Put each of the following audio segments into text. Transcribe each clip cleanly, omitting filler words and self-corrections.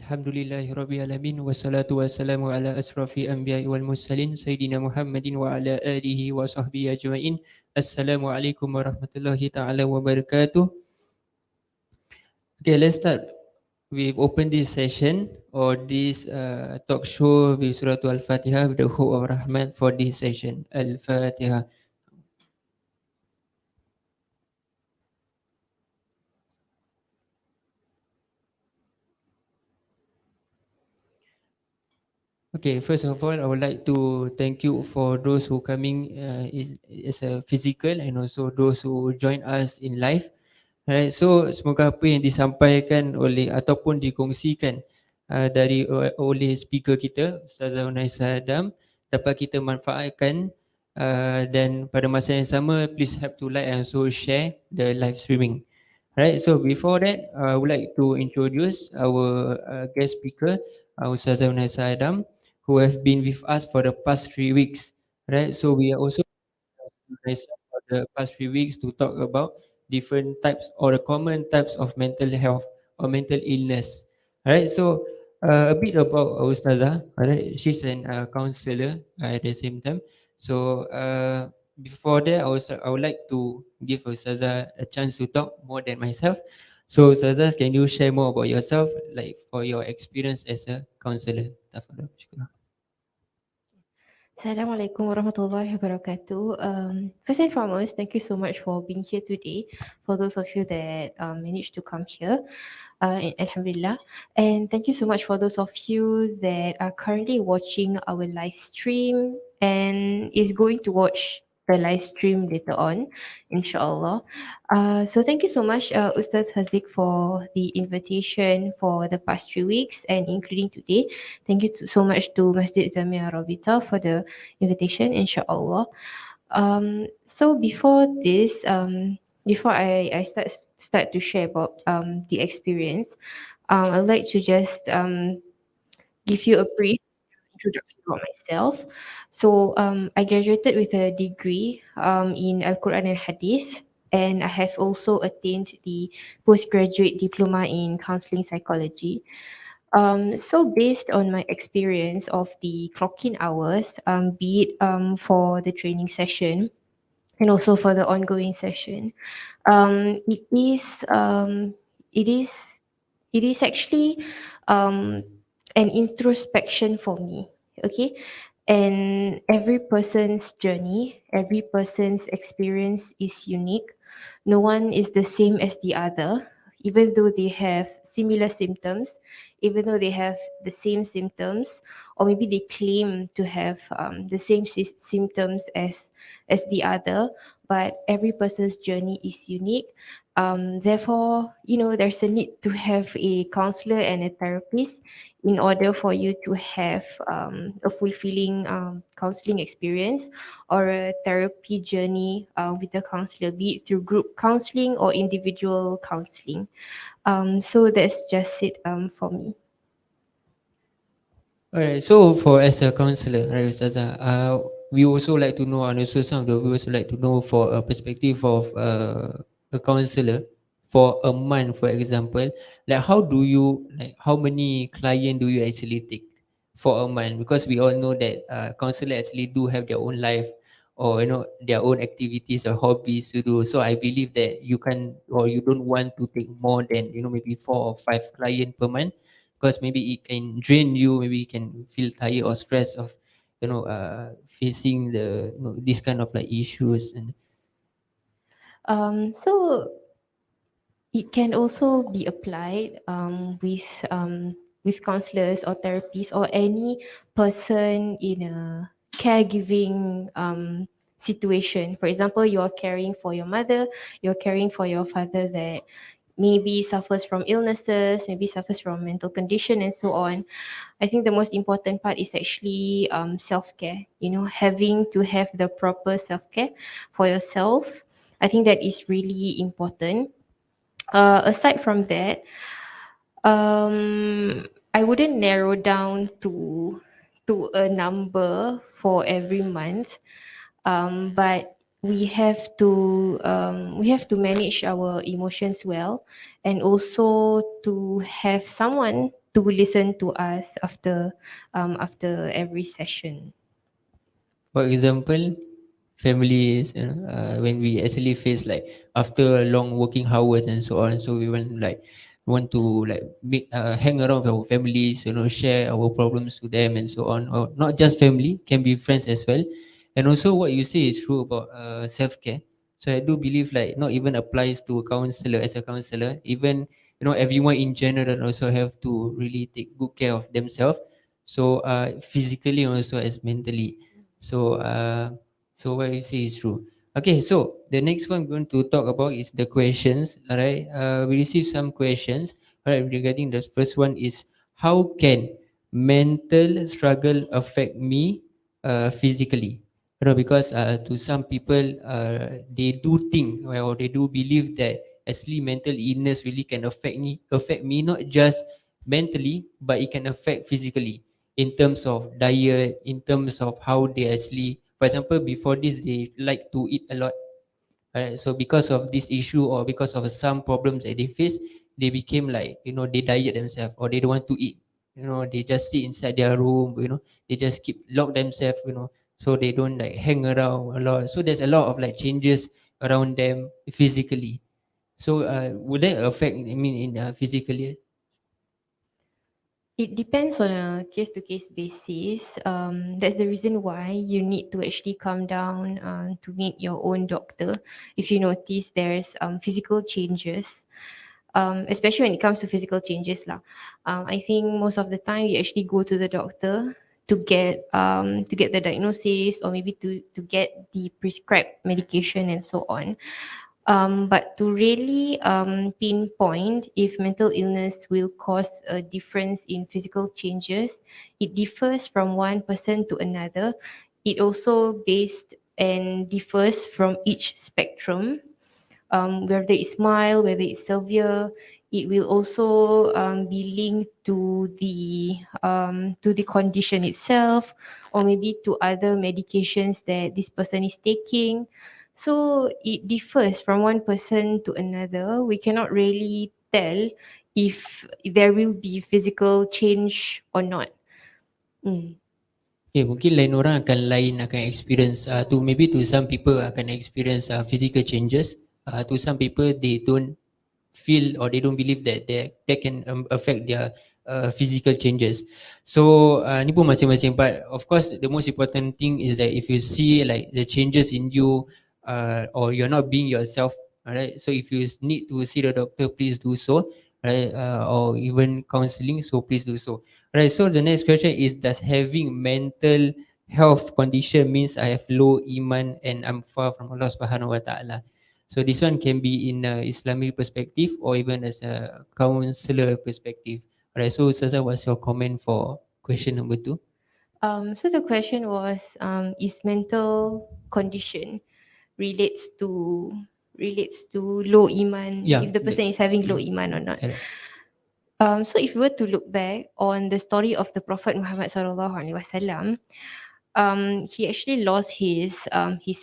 Alhamdulillahi Rabbil Alamin wassalatu wassalamu ala asrafi anbiya'i wal mursalin Sayyidina Muhammadin wa ala alihi wa sahbihi ajma'in. Assalamualaikum warahmatullahi ta'ala wabarakatuh. Okay, let's start. We've opened this session or this talk show with Surah Al-Fatihah with the hope of Rahman for this session. Al-Fatihah. Okay, first of all, I would like to thank you for those who coming as a physical and also those who join us in live. Alright, so semoga apa yang disampaikan oleh ataupun dikongsikan oleh speaker kita Ustazah Unaisah Adam dapat kita manfaatkan, dan pada masa yang sama please help to like and also share the live streaming. Alright, so before that I would like to introduce our guest speaker, Ustazah Unaisah Adam, who have been with us for the past 3 weeks. Right, so we are also for the past few weeks to talk about different types or the common types of mental health or mental illness. Alright, so a bit about Ustazah. Alright, she's an counselor at the same time. So before that, I would like to give Ustazah a chance to talk more than myself. So Ustazah, can you share more about yourself, like for your experience as a counselor? Tafadhal. Syukur. Assalamualaikum warahmatullahi wabarakatuh. First and foremost, thank you so much for being here today. For those of you that managed to come here, Alhamdulillah. And thank you so much for those of you that are currently watching our live stream and is going to watch the live stream later on, inshallah. So thank you so much, Ustaz Haziq, for the invitation for the past 3 weeks and including today. Thank you so much to Masjid Zamia Ar-Rabitah for the invitation, inshallah. So before this, before I start to share about the experience, I'd like to just give you a brief introduction about myself. So I graduated with a degree in Al-Quran and Hadith, and I have also attained the postgraduate diploma in counseling psychology. So based on my experience of the clock-in hours, be it for the training session and also for the ongoing session, um, it is um, it is it is actually um, an introspection for me. Okay, and every person's journey, every person's experience is unique. No one is the same as the other, even though they have similar symptoms, even though they have the same symptoms, or maybe they claim to have the same symptoms as the other, but every person's journey is unique. Therefore, there's a need to have a counselor and a therapist in order for you to have a fulfilling counseling experience or a therapy journey with a counselor, be it through group counseling or individual counseling. So that's just it for me. Alright, so for as a counselor, right, Ustazah, we also like to know, and also some of the viewers would like to know for a perspective of a counselor for a month, for example, like how many client do you actually take for a month? Because we all know that counselor actually do have their own life or their own activities or hobbies to do. So I believe that you can or you don't want to take more than maybe 4 or 5 client per month, because maybe it can drain you, maybe you can feel tired or stressed of facing the this kind of like issues. And So it can also be applied with counselors or therapists or any person in a caregiving situation. For example, you are caring for your mother, you're caring for your father that maybe suffers from illnesses, maybe suffers from mental condition and so on. I think the most important part is actually self-care, having to have the proper self-care for yourself. I think that is really important. Aside from that, I wouldn't narrow down to a number for every month, but we have to manage our emotions well, and also to have someone to listen to us after every session. For example, families, when we actually face like after long working hours and so on, so we want to like hang around with our families, share our problems to them and so on, or not just family, can be friends as well. And also what you say is true about self-care. So I do believe like not even applies to a counselor, as a counselor, even everyone in general also have to really take good care of themselves, so physically and also as mentally. So what you say is true. Okay, so the next one we're going to talk about is the questions. All right, we received some questions. All right, regarding the first one is, how can mental struggle affect me physically? Because to some people, they do think, or they do believe that actually mental illness really can affect me not just mentally, but it can affect physically, in terms of diet, in terms of how they actually, for example, before this they like to eat a lot. Right? So because of this issue, or because of some problems that they face, they became like, they diet themselves, or they don't want to eat. They just sit inside their room, they just keep lock themselves, so they don't like hang around a lot. So there's a lot of like changes around them physically. So would that affect, I mean, in physically? It depends on a case to case basis. That's the reason why you need to actually come down to meet your own doctor if you notice there's physical changes. Especially when it comes to physical changes lah. I think most of the time you actually go to the doctor to get the diagnosis, or maybe to get the prescribed medication and so on. But to really pinpoint if mental illness will cause a difference in physical changes, it differs from one person to another. It also based and differs from each spectrum, whether it's mild, whether it's severe. It will also be linked to the condition itself, or maybe to other medications that this person is taking. So it differs from one person to another. We cannot really tell if there will be physical change or not. Mm. Okay, mungkin lain orang akan experience, to maybe to some people akan experience physical changes. To some people they don't feel, or they don't believe that that can affect their physical changes. So ni pun masing-masing, but of course the most important thing is that if you see like the changes in you, or you're not being yourself, alright, so if you need to see the doctor, please do so, right, or even counseling, so please do so. Right, so the next question is, does having mental health condition means I have low iman and I'm far from Allah Subhanahu Wa Taala? So this one can be in a Islamic perspective, or even as a counselor perspective. Alright, so Ustazah, what's your comment for question number two? So the question was, is mental condition relates to relates to low iman, Yeah, if the person is having low iman or not. alright. So if we were to look back on the story of the Prophet Muhammad sallallahu alaihi wasallam, he actually lost his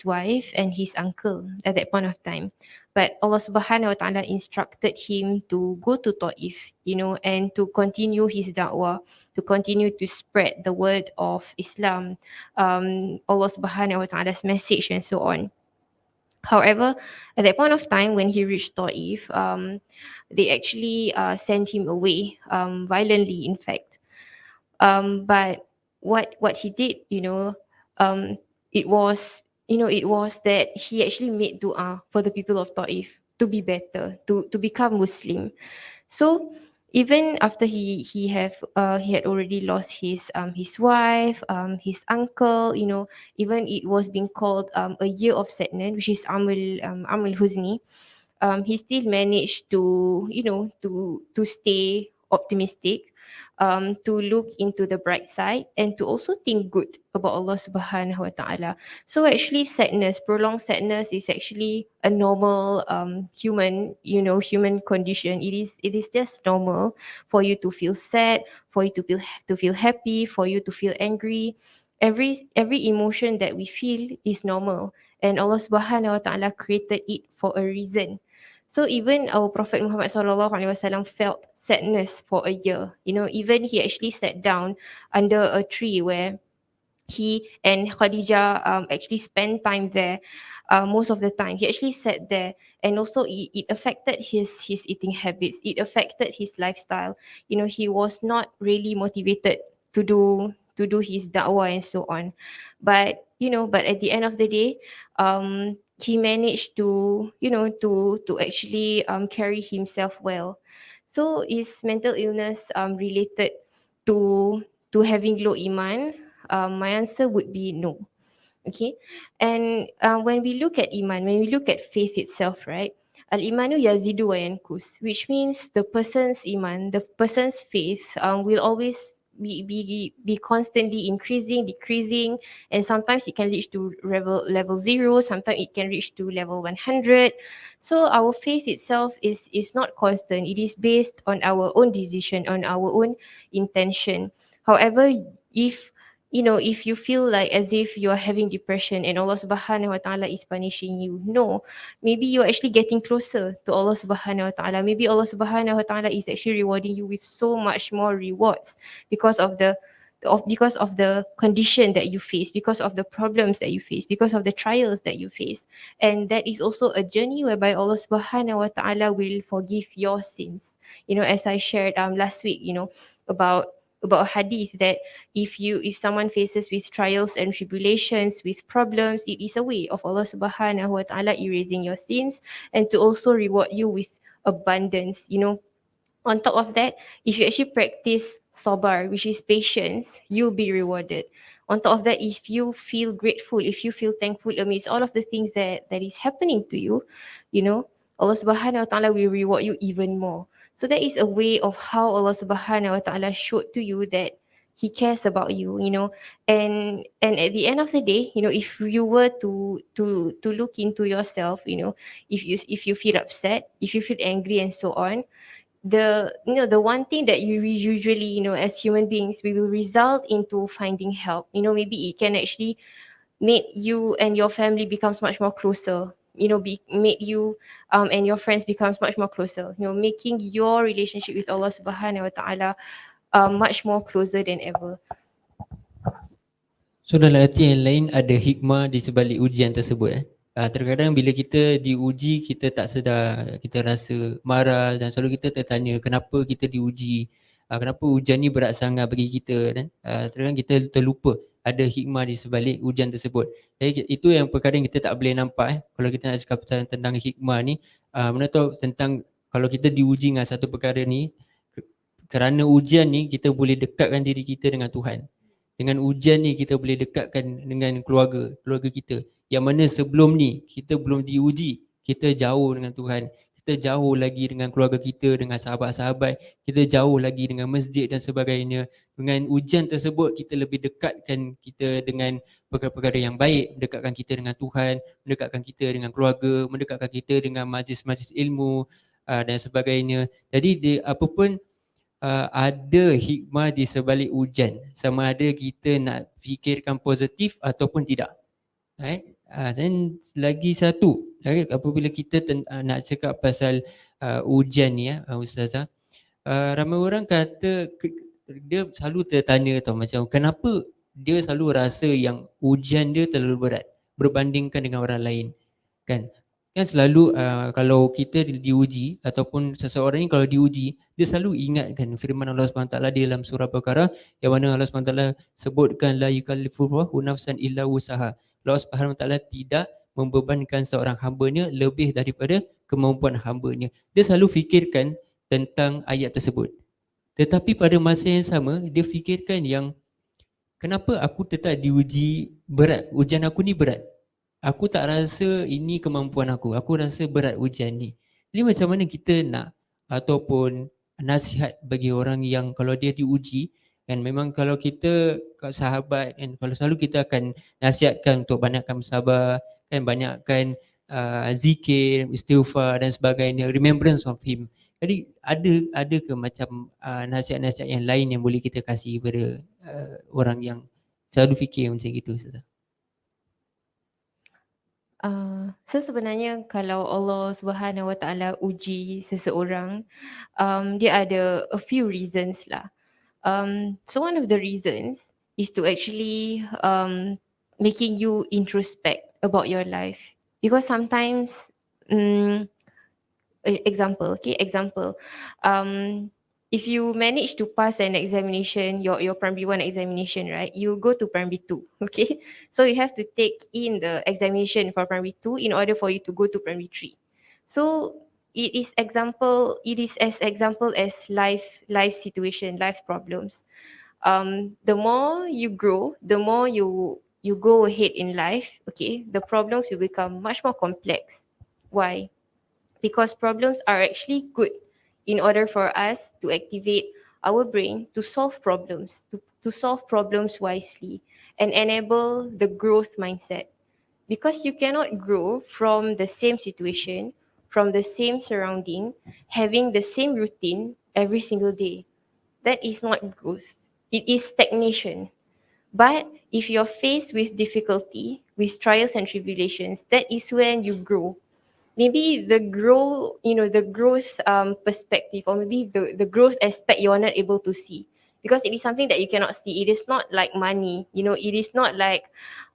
wife and his uncle at that point of time. But Allah Subhanahu wa Taala instructed him to go to Taif, and to continue his da'wah, to continue to spread the word of Islam, Allah Subhanahu wa Taala's message and so on. However, at that point of time when he reached Taif, they actually sent him away violently, in fact. But what he did, um, it was that he actually made dua for the people of Taif to be better, to become Muslim. So even after he had already lost his wife, his uncle, even it was being called a year of sadness, which is Amul Huzni. He still managed to to stay optimistic, to look into the bright side, and to also think good about Allah Subhanahu wa Taala. So actually, prolonged sadness, is actually a normal human condition. It is just normal for you to feel sad, for you to feel happy, for you to feel angry. Every emotion that we feel is normal, and Allah Subhanahu wa Taala created it for a reason. So even our Prophet Muhammad sallallahu alaihi wasallam felt sadness for a year. You know, even he actually sat down under a tree where he and Khadijah actually spent time there. Most of the time he actually sat there, and also it affected his eating habits, it affected his lifestyle. You know, he was not really motivated to do his da'wah and so on. But you know, but at the end of the day, he managed to, you know, to actually carry himself well. So is mental illness related to having low iman? My answer would be no. Okay. And when we look at iman, when we look at faith itself, right? Al imanu yazidu wa yankus, which means the person's iman, the person's faith, will always be constantly increasing, decreasing, and sometimes it can reach to level 0, sometimes it can reach to level 100. So our faith itself is not constant. It is based on our own decision, on our own intention. However, if you know, if you feel like as if you're having depression and Allah Subhanahu wa Ta'ala is punishing you, no, maybe you're actually getting closer to Allah Subhanahu wa Ta'ala. Maybe Allah Subhanahu wa Ta'ala is actually rewarding you with so much more rewards because because of the condition that you face, because of the problems that you face, because of the trials that you face. And that is also a journey whereby Allah Subhanahu wa Ta'ala will forgive your sins. You know, as I shared last week, you know, about a hadith that if someone faces with trials and tribulations, with problems, it is a way of Allah Subhanahu wa Ta'ala erasing your sins and to also reward you with abundance. You know, on top of that, if you actually practice sabar, which is patience, you'll be rewarded. On top of that, if you feel grateful, if you feel thankful amidst all of the things that is happening to you, you know, Allah Subhanahu wa Ta'ala will reward you even more. So that is a way of how Allah Subhanahu wa Ta'ala showed to you that He cares about you, you know. And at the end of the day, you know, if you were to look into yourself, you know, if you feel upset, if you feel angry and so on, the one thing that usually, you know, as human beings, we will result into finding help. You know, maybe it can actually make you and your family becomes much more closer. You know, make you and your friends becomes much more closer, you know, making your relationship with Allah Subhanahu wa Ta'ala much more closer than ever. So dalam arti yang lain ada hikmah di sebalik ujian tersebut. Terkadang bila kita diuji, kita tak sedar, kita rasa marah dan selalu kita tertanya kenapa kita diuji, kenapa ujian ni berat sangat bagi kita, dan terkadang kita terlupa ada hikmah di sebalik ujian tersebut. Jadi itu yang perkara yang kita tak boleh nampak. Kalau kita nak cakap tentang hikmah ni, mana tahu tentang kalau kita diuji dengan satu perkara ni, kerana ujian ni kita boleh dekatkan diri kita dengan Tuhan. Dengan ujian ni kita boleh dekatkan dengan keluarga kita. Yang mana sebelum ni kita belum diuji, kita jauh dengan Tuhan. Kita jauh lagi dengan keluarga kita, dengan sahabat-sahabat. Kita jauh lagi dengan masjid dan sebagainya. Dengan ujian tersebut kita lebih dekatkan kita dengan perkara-perkara yang baik. Mendekatkan kita dengan Tuhan, mendekatkan kita dengan keluarga, mendekatkan kita dengan majlis-majlis ilmu dan sebagainya. Jadi apa pun ada hikmah di sebalik ujian, sama ada kita nak fikirkan positif ataupun tidak. Right? Dan lagi satu, apabila kita nak cakap pasal ujian ni Ustazah, ramai orang kata dia selalu tertanya tau, macam kenapa dia selalu rasa yang ujian dia terlalu berat berbandingkan dengan orang lain, kan? Kan selalu kalau kita diuji ataupun seseorang ni kalau diuji, dia selalu ingatkan firman Allah SWT di dalam surah Baqarah yang mana Allah SWT sebutkan la yukallifullahu nafsan illa wusaha. Allah SWT tidak membebankan seorang hamba-Nya lebih daripada kemampuan hamba-Nya. Dia selalu fikirkan tentang ayat tersebut. Tetapi pada masa yang sama, dia fikirkan yang kenapa aku tetap diuji berat, ujian aku ni berat. Aku tak rasa ini kemampuan aku rasa berat ujian ni. Jadi macam mana kita nak ataupun nasihat bagi orang yang kalau dia diuji, kan, memang kalau kita sahabat, kan, kalau selalu kita akan nasihatkan untuk banyakkan bersabar, kan, banyakkan zikir, istighfar dan sebagainya, remembrance of him. Jadi ada ke macam nasihat-nasihat yang lain yang boleh kita kasih kepada orang yang selalu fikir macam gitu, Ustazah? So sebenarnya kalau Allah Subhanahu Wa Taala uji seseorang, dia ada a few reasons lah. So one of the reasons is to actually making you introspect about your life, because sometimes, um, example, okay, example, um, if you manage to pass an examination, your primary one examination, right? You go to primary two, okay. So you have to take in the examination for primary two in order for you to go to primary three. So it is as example as life situation, life problems. The more you grow, the more you go ahead in life, okay, the problems will become much more complex. Why? Because problems are actually good in order for us to activate our brain to solve problems, to solve problems wisely and enable the growth mindset. Because you cannot grow from the same situation, from the same surrounding, having the same routine every single day. That is not growth. It is stagnation. But if you're faced with difficulty, with trials and tribulations, that is when you grow. Maybe the growth perspective, or maybe the growth aspect you are not able to see, because it is something that you cannot see. It is not like money, it is not like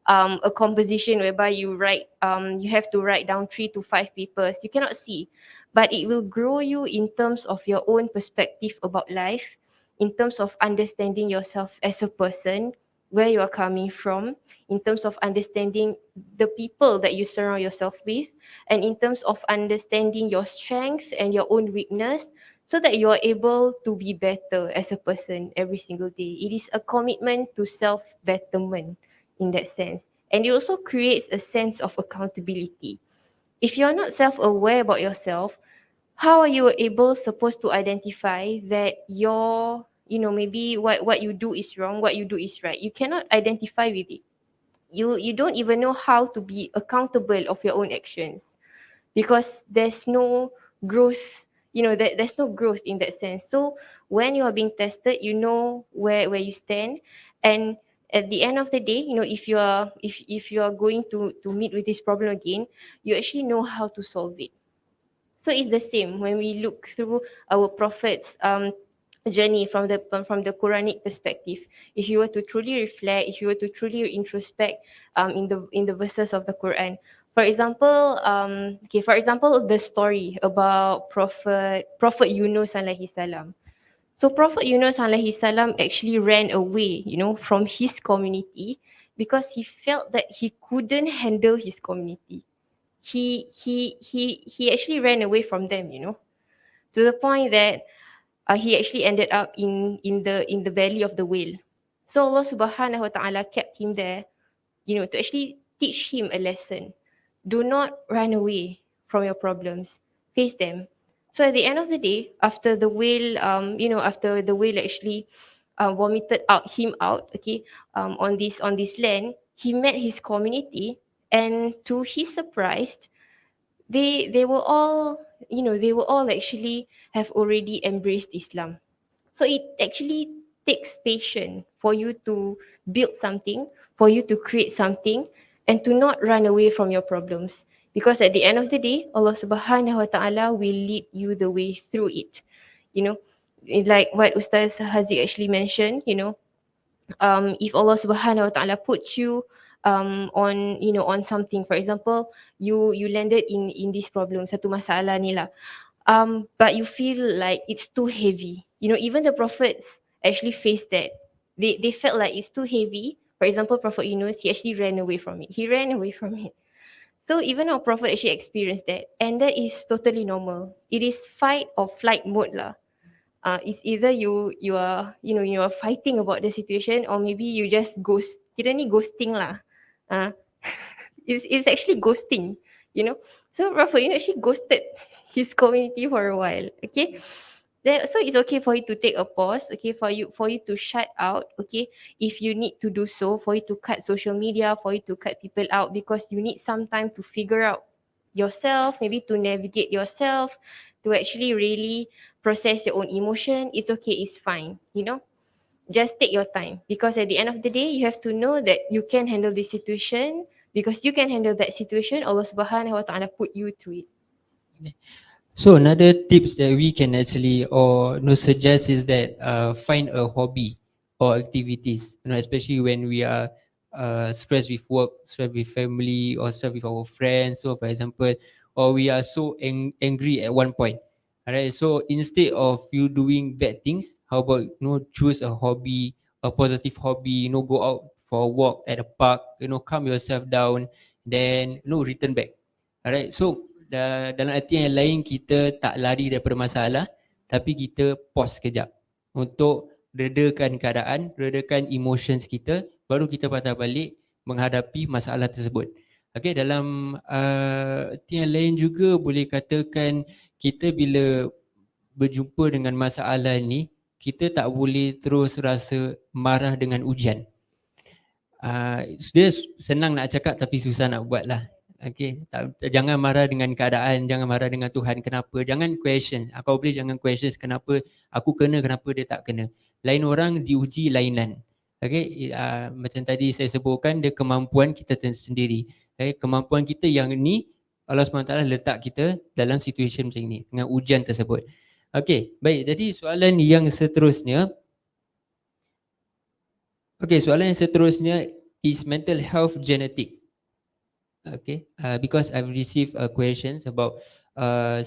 a composition whereby you have to write down 3 to 5 papers. You cannot see, but it will grow you in terms of your own perspective about life, in terms of understanding yourself as a person, where you are coming from, in terms of understanding the people that you surround yourself with, and in terms of understanding your strengths and your own weakness, so that you are able to be better as a person every single day. It is a commitment to self betterment in that sense. And it also creates a sense of accountability. If you're not self aware about yourself, how are you able supposed to identify that maybe what you do is wrong, what you do is right? You cannot identify with it. You don't even know how to be accountable of your own actions, because there's no growth, there's no growth in that sense. So when you are being tested, you know where you stand. And at the end of the day, if you are going to meet with this problem again, you actually know how to solve it. So it's the same when we look through our prophets journey from the Quranic perspective. If you were to truly reflect, if you were to truly introspect in the verses of the Quran, for example, for example, the story about Prophet Yunus alaihi salam. So Prophet Yunus alaihi salam actually ran away, from his community, because he felt that he couldn't handle his community. He actually ran away from them, to the point that he actually ended up in the belly of the whale. So Allah Subhanahu Wa Taala kept him there, to actually teach him a lesson. Do not run away from your problems. Face them. So at the end of the day, after the whale actually vomited him out, okay, on this land, he met his community, and to his surprise, they were all, they were all actually have already embraced Islam. So it actually takes patience for you to build something, for you to create something, and to not run away from your problems. Because at the end of the day, Allah Subhanahu Wa Taala will lead you the way through it. You know, like what Ustaz Haziq actually mentioned, if Allah Subhanahu Wa Taala puts you on something, for example, you landed in this problem, satu masalah ni lah, but you feel like it's too heavy. Even the prophets actually faced that. They felt like it's too heavy. For example, Prophet Yunus, he actually ran away from it. He ran away from it. So even our prophet actually experienced that, and that is totally normal. It is fight or flight mode lah. It's either you are fighting about the situation, or maybe you just ghost. Kira ni ghosting lah. Uh, it's actually ghosting, you know. So Prophet, actually ghosted his community for a while. Okay. So it's okay for you to take a pause, okay, for you to shut out, okay, if you need to do so, for you to cut social media, for you to cut people out, because you need some time to figure out yourself, maybe to navigate yourself, to actually really process your own emotion. It's okay, it's fine, just take your time, because at the end of the day, you have to know that you can handle this situation. because you can handle that situation. Allah Subhanahu Wa Taala put you through it. So another tips that we can actually or suggest is that find a hobby or activities. Especially when we are stressed with work, stressed with family, or stressed with our friends. So for example, or we are so angry at one point. Alright, so instead of you doing bad things, how about choose a hobby, a positive hobby. Go out for a walk at a park. Calm yourself down, then return back. Alright, so dalam arti yang lain kita tak lari daripada masalah, tapi kita pause kejap untuk redakan keadaan, redakan emotions kita, baru kita patah balik menghadapi masalah tersebut. Okay, dalam arti yang lain juga boleh katakan kita bila berjumpa dengan masalah ni, kita tak boleh terus rasa marah dengan ujian. Dia senang nak cakap tapi susah nak buat lah. Okay, jangan marah dengan keadaan, jangan marah dengan Tuhan. Kenapa? Jangan question. Kau boleh jangan question kenapa aku kena, kenapa dia tak kena. Lain orang diuji lainan. Okay, macam tadi saya sebutkan, dia kemampuan kita sendiri. Okay, kemampuan kita yang ni Allah SWT letak kita dalam situasi macam ni dengan ujian tersebut. Okay, baik. Jadi soalan yang seterusnya, soalan yang seterusnya, is mental health genetic? Okay, because I've received questions about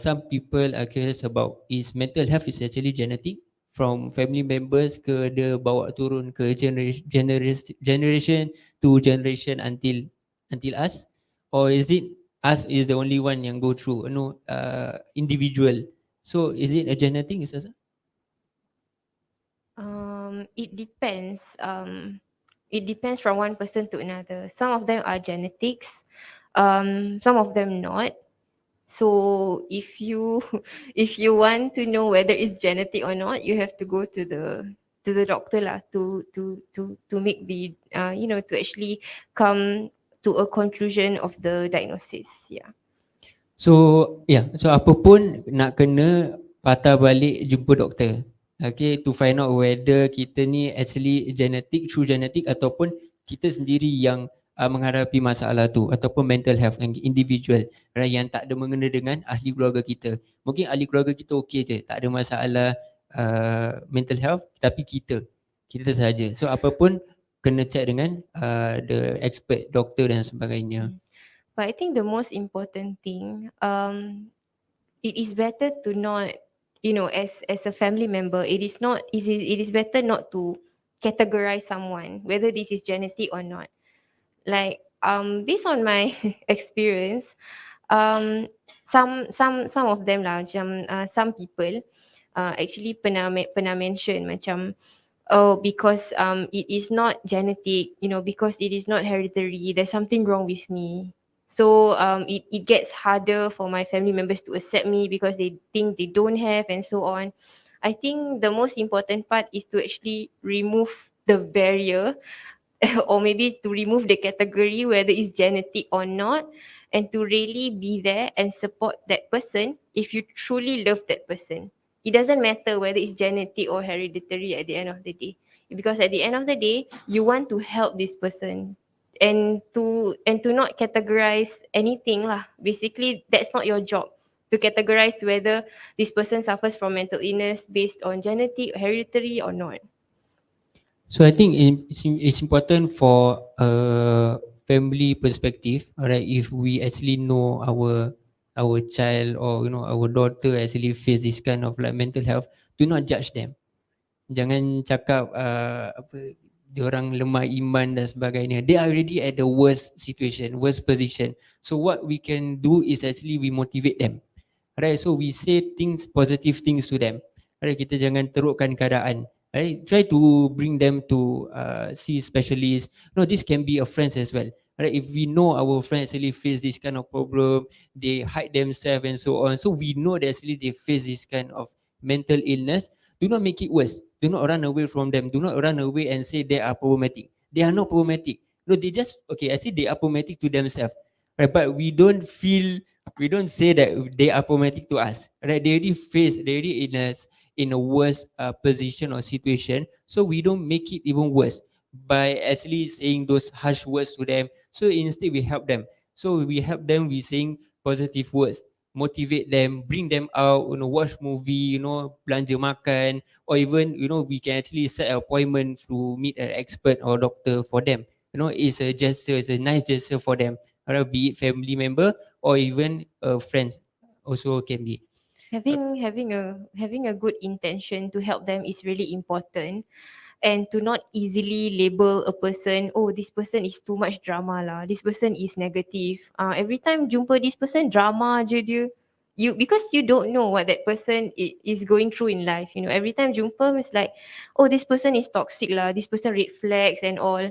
some people are curious about is mental health is actually genetic from family members ke dia bawa turun ke generation to generation until us, or is it us is the only one yang go through individual? So is it a genetic, Ustazah? It depends. It depends from one person to another. Some of them are genetics, some of them not. So if you if you want to know whether it's genetic or not, you have to go to the doctor lah to make the to actually come to a conclusion of the diagnosis. Yeah. So so apa pun nak kena patah balik jumpa doktor. Okay, to find out whether kita ni actually true genetic ataupun kita sendiri yang menghadapi masalah tu, ataupun mental health yang individual, right, yang tak ada mengena dengan ahli keluarga kita. Mungkin ahli keluarga kita okey je, tak ada masalah mental health, tapi kita sahaja. So apa pun kena check dengan the expert, doktor dan sebagainya. But I think the most important thing, it is better to not, as a family member, it is better not to categorize someone whether this is genetic or not. Like based on my experience, some of them lah, macam some people actually pernah mention macam, oh, because it is not genetic, because it is not hereditary, there's something wrong with me. So it gets harder for my family members to accept me because they think they don't have, and so on. I think the most important part is to actually remove the barrier or maybe to remove the category whether it's genetic or not, and to really be there and support that person if you truly love that person. It doesn't matter whether it's genetic or hereditary at the end of the day, because at the end of the day you want to help this person, and to not categorize anything lah. Basically that's not your job to categorize whether this person suffers from mental illness based on genetic, hereditary or not. So I think it's important for a family perspective, alright, if we actually know our child or our daughter actually face this kind of like mental health, do not judge them. Jangan cakap diorang lemah iman dan sebagainya. They are already at the worst situation, worst position. So what we can do is actually we motivate them. Right, so we say positive things to them. Right, kita jangan terukkan keadaan. Right, try to bring them to see specialists. No, this can be a friends as well. Right, if we know our friends actually face this kind of problem, they hide themselves and so on. So we know that actually they face this kind of mental illness. Do not make it worse. Do not run away from them. Do not run away and say they are problematic. They are not problematic. No, they just actually they are problematic to themselves. Right, but we don't say that they are problematic to us. Right, they already in a worse position or situation. So we don't make it even worse. by actually saying those harsh words to them. So instead we help them. So we help them with saying positive words, motivate them, bring them out, watch movie, belanja makan, or even, we can actually set an appointment to meet an expert or doctor for them. It's a gesture, it's a nice gesture for them. Be it family member or even friends also can be. Having a good intention to help them is really important, and to not easily label a person, oh, this person is too much drama lah, this person is negative, every time jumpa this person drama je dia. Because you don't know what that person is going through in life, every time jumpa it's like, oh, this person is toxic lah, this person red flags and all.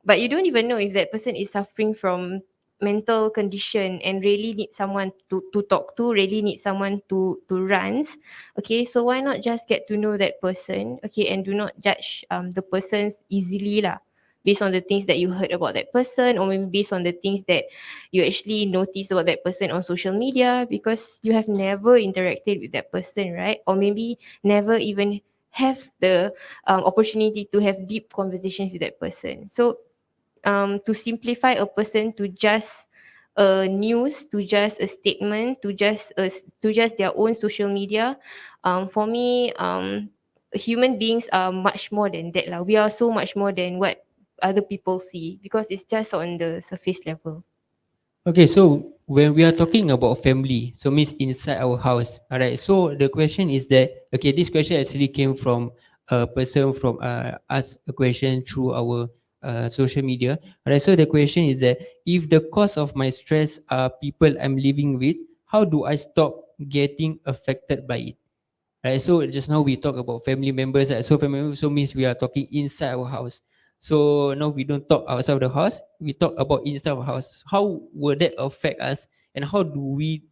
But you don't even know if that person is suffering from mental condition and really need someone to talk to, really need someone to rant. Okay, so why not just get to know that person, okay, and do not judge the persons easily lah, based on the things that you heard about that person, or maybe based on the things that you actually noticed about that person on social media, because you have never interacted with that person, right? Or maybe never even have the opportunity to have deep conversations with that person. So to simplify a person to just a news, to just a statement, to just their own social media, for me, human beings are much more than that lah. We are so much more than what other people see, because it's just on the surface level. Okay, so when we are talking about family, so means inside our house. Alright, so the question is that, okay, this question actually came from a person from ask a question through our social media. Alright, so the question is that if the cause of my stress are people I'm living with, how do I stop getting affected by it? Right, so just now we talk about family members, right? So family members, so means we are talking inside our house. So now we don't talk outside of the house, we talk about inside our house. How will that affect us, and how do we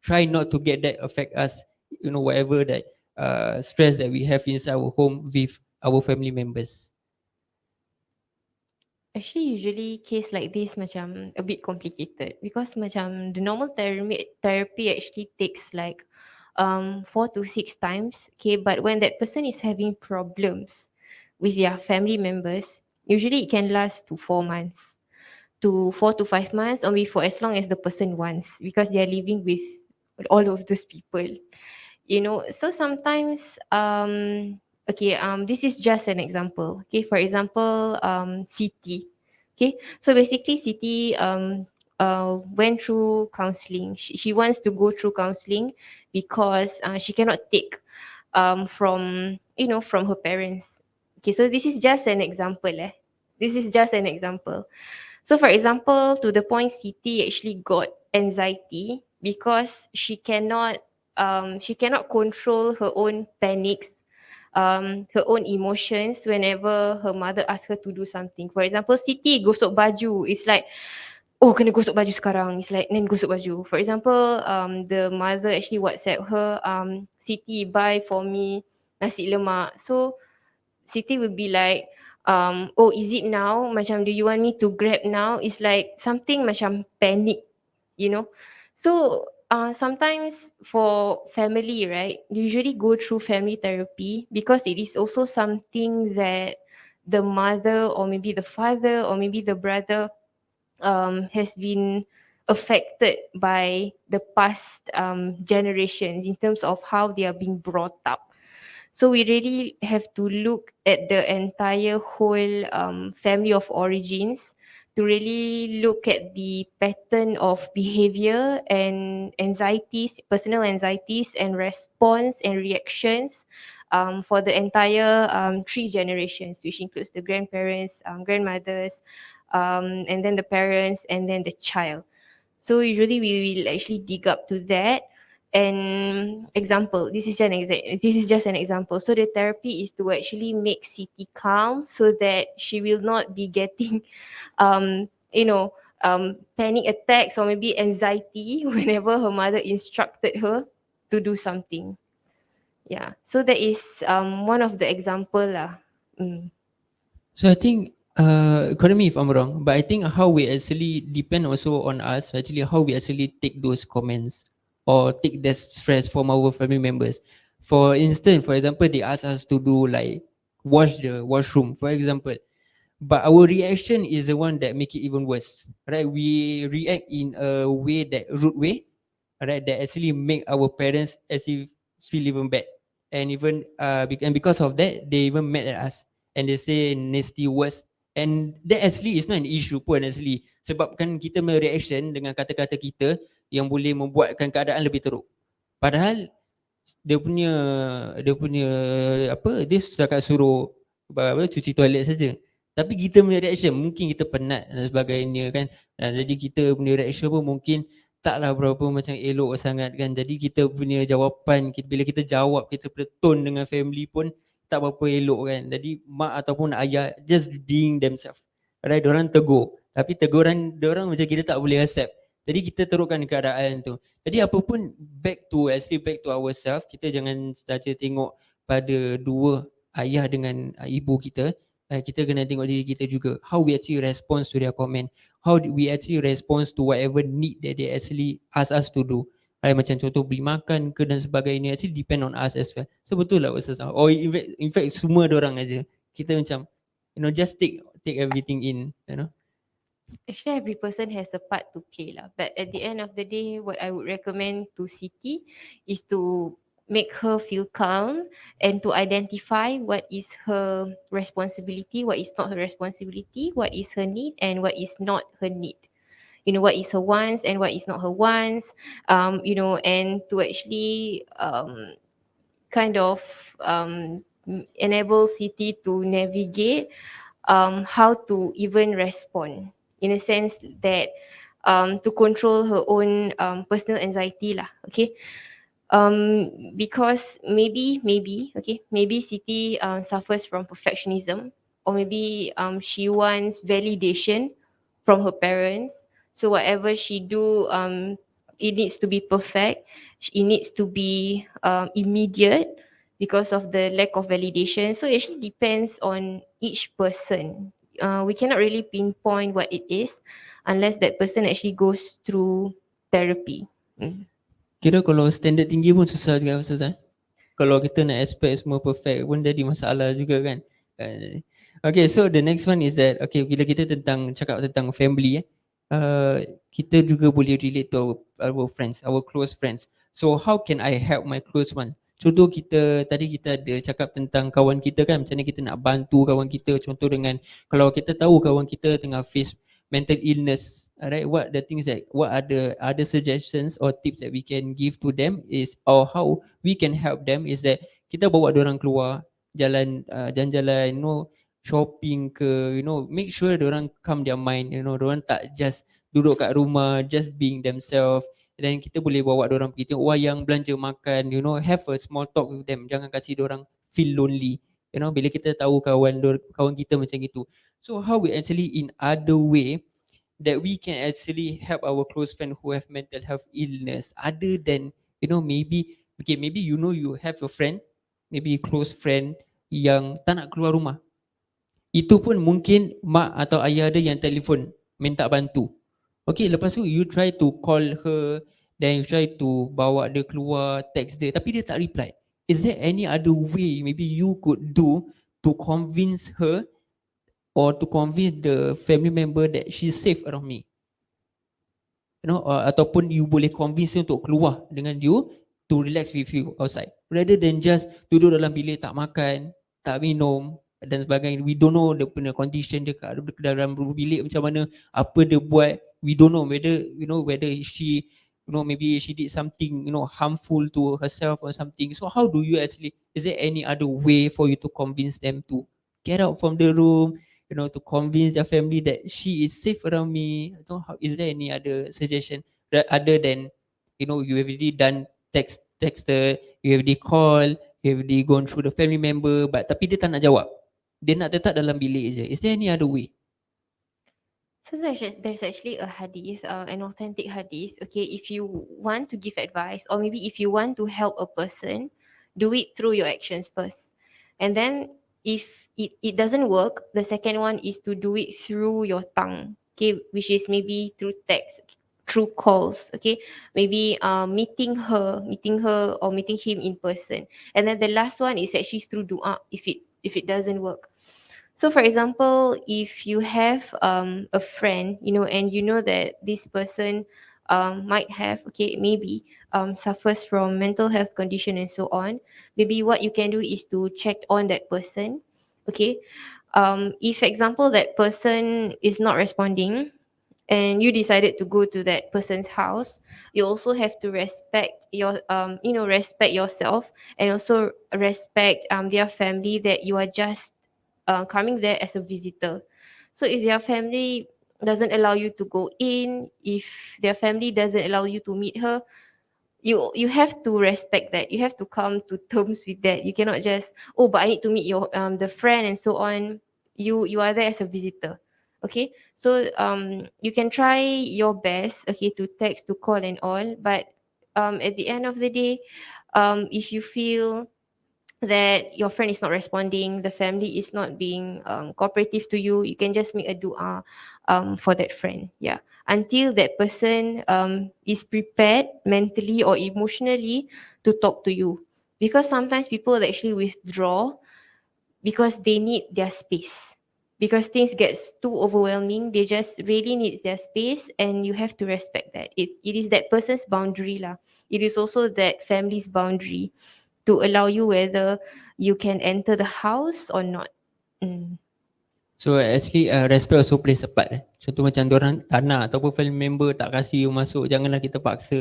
try not to get that affect us, whatever that stress that we have inside our home with our family members. Actually, usually case like this macam a bit complicated, because macam the normal therapy actually takes like 4 to 6 times. Okay, but when that person is having problems with their family members, usually it can last to 4 months, to 4 to 5 months, or maybe for as long as the person wants, because they are living with all of those people. So sometimes, okay, this is just an example. Okay, for example, Siti. Okay, so basically Siti went through counseling. She wants to go through counseling because she cannot take from her parents. Okay, so this is just an example. This is just an example. So for example, to the point Siti actually got anxiety because she cannot control her own panics, her own emotions whenever her mother asks her to do something. For example, Siti gosok baju. It's like, oh, kena gosok baju sekarang. It's like, then gosok baju. For example, the mother actually WhatsApp her, Siti, buy for me nasi lemak. So Siti will be like, oh, is it now? Macam, do you want me to grab now? It's like something macam panic, you know. So sometimes for family, right, you usually go through family therapy because it is also something that the mother or maybe the father or maybe the brother has been affected by the past generations in terms of how they are being brought up. So we really have to look at the entire whole family of origins to really look at the pattern of behavior and anxieties, personal anxieties and response and reactions for the entire 3 generations, which includes the grandparents, grandmothers, and then the parents, and then the child. So usually we will actually dig up to that. And example, this is just an example. So the therapy is to actually make Siti calm so that she will not be getting you know panic attacks or maybe anxiety whenever her mother instructed her to do something. Yeah. So that is one of the example lah. Mm. So I think, correct me if I'm wrong, but I think how we actually depend also on us, actually how we actually take those comments or take that stress from our family members. For instance, for example, they ask us to do like wash the washroom, for example. but our reaction is the one that make it even worse, right? We react in a way that rude way, right, that actually make our parents actually feel even bad, and even and because of that they even mad at us, and they say nasty words, and that actually is not an issue pun actually, sebabkan kita punya reaction dengan kata-kata kita yang boleh membuatkan keadaan lebih teruk. Padahal dia punya dia punya apa, dia setakat suruh cuci toilet saja, tapi kita punya reaction mungkin kita penat dan sebagainya kan. Jadi kita punya reaction pun mungkin taklah berapa macam elok sangat kan. Jadi kita punya jawapan bila kita jawab, kita punya tone dengan family pun tak berapa elok kan. Jadi mak ataupun ayah just being themselves, right, diorang tegur, tapi teguran diorang macam kita tak boleh accept. Jadi kita terukkan keadaan tu. Jadi apa pun, back to ourselves, kita jangan saja tengok pada dua ayah dengan ibu kita. Kita kena tengok diri kita juga, how we actually respond to their comment, how we actually respond to whatever need that they actually ask us to do. Macam contoh beli makan ke dan sebagainya, actually depend on us as well. So betul lah Ustazah, or in fact semua orang aja, kita macam just take everything in, Actually, every person has a part to play lah. But at the end of the day, what I would recommend to Siti is to make her feel calm and to identify what is her responsibility, what is not her responsibility, what is her need and what is not her need. You know, what is her wants and what is not her wants. And to actually kind of enable Siti to navigate how to even respond, in a sense that to control her own personal anxiety lah. Okay. Because maybe Siti suffers from perfectionism, or maybe she wants validation from her parents. So whatever she do, it needs to be perfect. It needs to be immediate because of the lack of validation. So it actually depends on each person. We cannot really pinpoint what it is unless that person actually goes through therapy. Kira kalau standard tinggi pun susah juga Ustazah. Kalau kita nak expect semua perfect pun jadi masalah juga kan. Okay, so the next one is that, okay, bila kita cakap tentang family, kita juga boleh relate to our friends, our close friends. So how can I help my close one? Contoh tadi kita ada cakap tentang kawan kita kan, macam mana kita nak bantu kawan kita. Contoh dengan, kalau kita tahu kawan kita tengah face mental illness, right, what are the other suggestions or tips that we can give to them is, or how we can help them is that kita bawa diorang keluar jalan-jalan, shopping ke, make sure diorang calm their mind, diorang tak just duduk kat rumah just being themselves. Dan kita boleh bawa diorang pergi tengok wayang, belanja makan, have a small talk with them. Jangan kasih diorang feel lonely, bila kita tahu kawan kita macam itu. So how we actually in other way that we can actually help our close friend who have mental health illness, other than, maybe you have a friend, maybe close friend yang tak nak keluar rumah. Itu pun mungkin mak atau ayah dia yang telefon minta bantu. Okay, lepas tu you try to call her, then you try to bawa dia keluar, text dia, tapi dia tak reply. Is there any other way maybe you could do to convince her or to convince the family member that she's safe around me? Ataupun you boleh convince dia untuk keluar dengan you to relax with you outside, rather than just duduk dalam bilik tak makan, tak minum dan sebagainya. We don't know dia punya condition dia kat dalam bilik macam mana, apa dia buat. We don't know whether she, maybe she did something harmful to herself or something. So how do you actually, is there any other way for you to convince them to get out from the room, to convince their family that she is safe around me? Is there any other suggestion other than, you have already done texted, you have already call, you have already gone through the family member, but tapi dia tak nak jawab, dia nak tetap dalam bilik je. Is there any other way? So there's actually a hadith, an authentic hadith. Okay, if you want to give advice, or maybe if you want to help a person, do it through your actions first. And then if it doesn't work, the second one is to do it through your tongue. Okay, which is maybe through text, through calls. Okay, maybe meeting her or meeting him in person. And then the last one is actually through dua if it doesn't work. So, for example, if you have a friend, and you know that this person might have, okay, maybe suffers from mental health condition and so on, maybe what you can do is to check on that person, okay. If, for example, that person is not responding, and you decided to go to that person's house, you also have to respect respect yourself, and also respect their family, that you are just coming there as a visitor. So if their family doesn't allow you to go in, if their family doesn't allow you to meet her, you have to respect that. You have to come to terms with that. You cannot just, oh, but I need to meet your the friend and so on. You are there as a visitor, okay. So you can try your best, okay, to text, to call and all, but at the end of the day, if you feel that your friend is not responding, the family is not being cooperative to you, you can just make a dua for that friend. Yeah. Until that person is prepared mentally or emotionally to talk to you. Because sometimes people actually withdraw because they need their space. Because things gets too overwhelming, they just really need their space, and you have to respect that. It is that person's boundary lah. It is also that family's boundary to allow you whether you can enter the house or not. Mm. So actually respect also plays a part. Contoh macam orang tak nak ataupun family member tak kasih you masuk, janganlah kita paksa,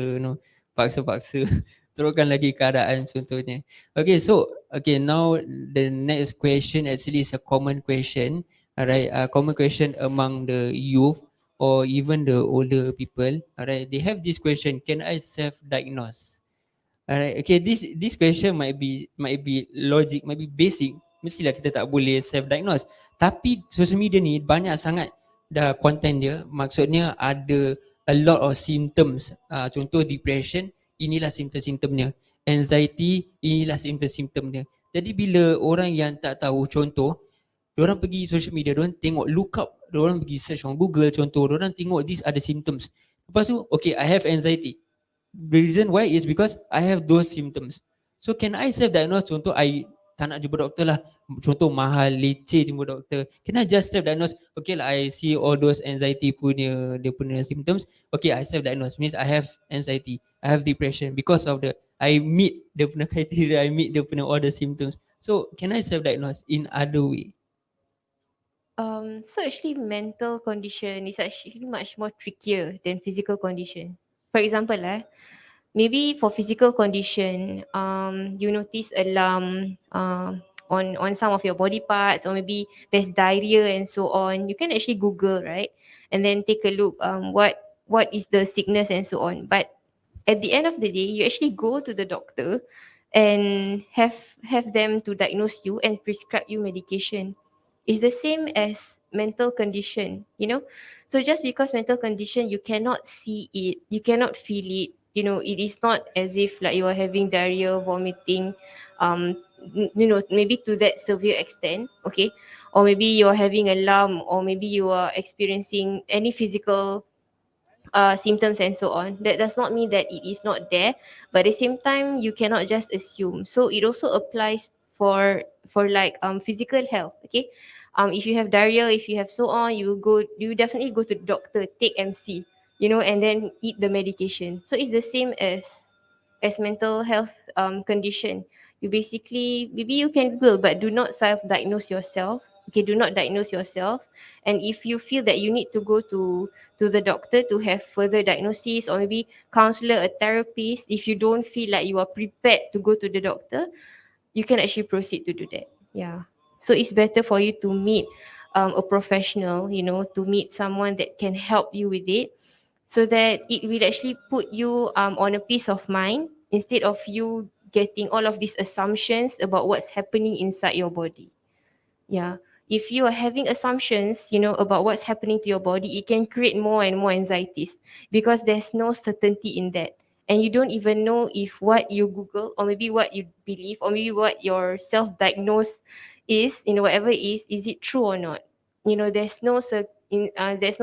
paksa-paksa terukkan lagi keadaan contohnya. Okay, so okay, now the next question actually is a common question. Alright, common question among the youth or even the older people. Alright, they have this question, can I self-diagnose? Alright, okay, this question might be logic, might be basic. Mestilah kita tak boleh self-diagnose. Tapi social media ni banyak sangat dah content dia. Maksudnya ada a lot of symptoms. Contoh depression, inilah simptom-simptomnya. Anxiety, inilah simptom-simptomnya. Jadi bila orang yang tak tahu, contoh, diorang pergi social media, diorang tengok, look up, diorang pergi search on Google, contoh, diorang tengok these are the symptoms. Lepas tu, okay, I have anxiety. The reason why is because I have those symptoms. So can I self-diagnose? Contoh, I tak nak jumpa doktor lah. Contoh, mahal, leceh jumpa doktor. Can I just self-diagnose? Okay lah, I see all those anxiety punya, dia punya symptoms. Okay, I self-diagnose. Means I have anxiety. I have depression. Because of I meet the punya criteria, I meet the punya all the symptoms. So, can I self-diagnose in other way? So actually mental condition is actually much more trickier than physical condition. For example, maybe for physical condition, you notice a lump on some of your body parts, or maybe there's diarrhea and so on. You can actually Google, right, and then take a look what is the sickness and so on. But at the end of the day, you actually go to the doctor and have them to diagnose you and prescribe you medication. It's the same as mental condition, so just because mental condition, you cannot see it, you cannot feel it, it is not as if like you are having diarrhea, vomiting, maybe to that severe extent, okay, or maybe you're having a lump, or maybe you are experiencing any physical symptoms and so on. That does not mean that it is not there, but at the same time, you cannot just assume. So it also applies for like physical health. Okay, if you have diarrhea, if you have so on, you definitely go to the doctor, take MC, and then eat the medication. So it's the same as mental health condition. You basically, maybe you can Google, but do not self-diagnose yourself. Okay, do not diagnose yourself. And if you feel that you need to go to the doctor to have further diagnosis, or maybe counselor, a therapist, if you don't feel like you are prepared to go to the doctor, you can actually proceed to do that. Yeah. So it's better for you to meet a professional, to meet someone that can help you with it, so that it will actually put you on a peace of mind, instead of you getting all of these assumptions about what's happening inside your body. Yeah. If you are having assumptions, about what's happening to your body, it can create more and more anxieties, because there's no certainty in that. And you don't even know if what you Google, or maybe what you believe, or maybe what your self-diagnose is, whatever it is it true or not? There's no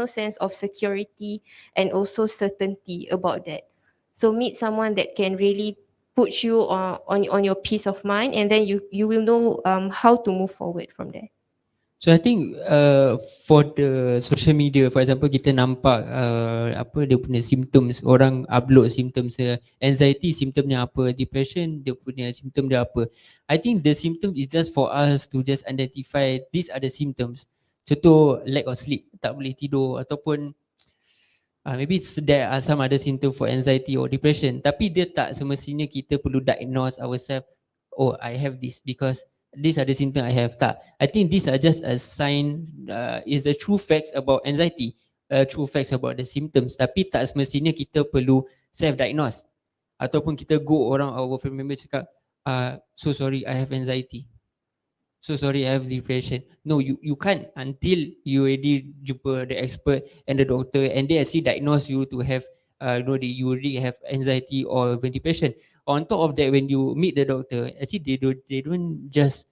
sense of security and also certainty about that. So meet someone that can really put you on your peace of mind, and then you will know how to move forward from there. So I think for the social media, for example, kita nampak apa dia punya symptoms, orang upload symptoms dia, anxiety symptomnya apa, depression dia punya symptom dia apa. I think the symptom is just for us to just identify these are the symptoms. Contoh lack of sleep, tak boleh tidur, ataupun maybe there are some other symptom for anxiety or depression, tapi dia tak semestinya kita perlu diagnose ourselves, oh I have this because these are the symptom I have. Tak, I think these are just a sign, is the true facts about anxiety, true facts about the symptoms, tapi tak semestinya kita perlu self diagnose ataupun kita go orang our family member cakap, so sorry I have anxiety, so sorry I have depression. No, you can't until you already jumpa the expert and the doctor and they actually diagnose you to have you already have anxiety or even depression. On top of that, when you meet the doctor, actually they don't just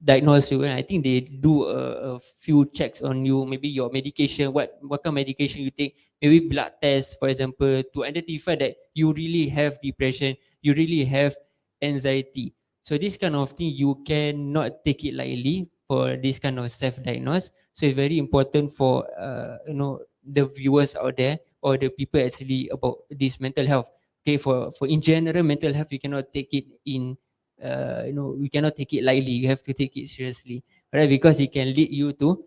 diagnose you, and I think they do a few checks on you, maybe your medication, what kind of medication you take, maybe blood tests, for example, to identify that you really have depression, you really have anxiety. So this kind of thing you cannot take it lightly for this kind of self-diagnose. So it's very important for the viewers out there or the people actually about this mental health. Okay, for in general mental health, you cannot take it in we cannot take it lightly. You have to take it seriously, right? Because it can lead you to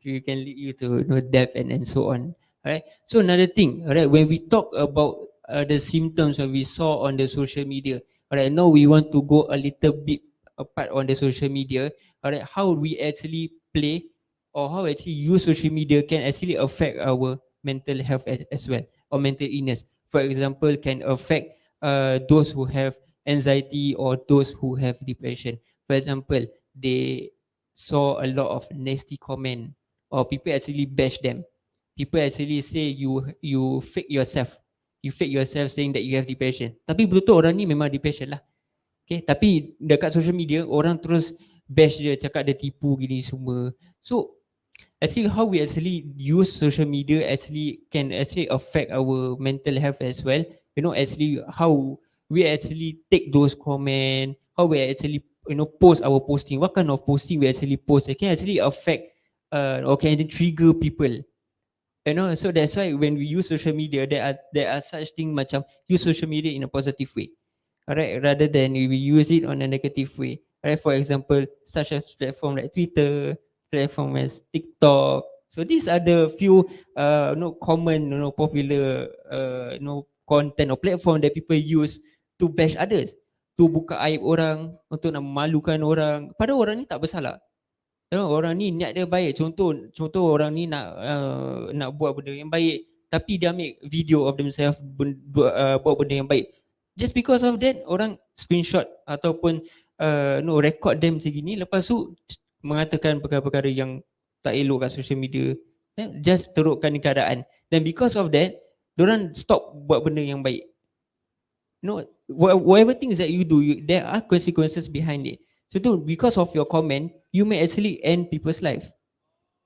you can lead you to death and so on. Right. So another thing, right? When we talk about the symptoms that we saw on the social media, alright, now we want to go a little bit apart on the social media. Alright, how we actually play or how actually use social media can actually affect our mental health as well, or mental illness. For example, can affect those who have anxiety or those who have depression. For example, they saw a lot of nasty comment or people actually bash them. People actually say you fake yourself. You fake yourself saying that you have depression. Tapi betul-betul orang ni memang depression lah. Okay, tapi dekat social media orang terus bash dia, cakap dia tipu gini semua. So actually how we actually use social media actually can actually affect our mental health as well. Actually how we actually take those comment, how we actually post our posting, what kind of posting we actually post, it can actually affect or can trigger people. So that's why when we use social media, there are such thing macam use social media in a positive way, alright, rather than we use it on a negative way. Alright, for example, such as platform like Twitter, platform as TikTok. So these are the few common popular content or platform that people use to bash others, to buka aib orang, untuk nak memalukan orang, padahal orang ni tak bersalah. Orang ni niat dia baik. Contoh orang ni nak buat benda yang baik, tapi dia ambil video of themselves buat benda yang baik. Just because of that, orang screenshot ataupun record them macam gini, lepas tu mengatakan perkara-perkara yang tak elok kat social media, just terukkan keadaan. Then because of that, diorang stop buat benda yang baik. Whatever things that you do, there are consequences behind it. So because of your comment, you may actually end people's life.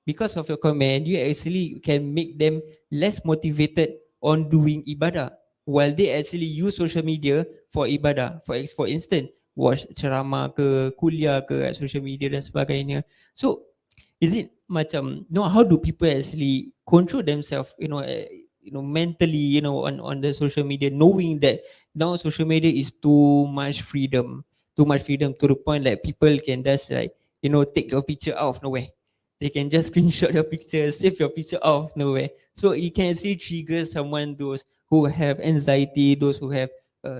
Because of your comment, you actually can make them less motivated on doing ibadah, while they actually use social media for ibadah. For instance, watch ceramah ke, kuliah ke kat social media dan sebagainya. So is it macam how do people actually control themselves mentally on the social media, knowing that now social media is too much freedom to the point like people can just like take your picture out of nowhere. They can just screenshot your picture, save your picture out of nowhere. So it can actually trigger someone, those who have anxiety, those who have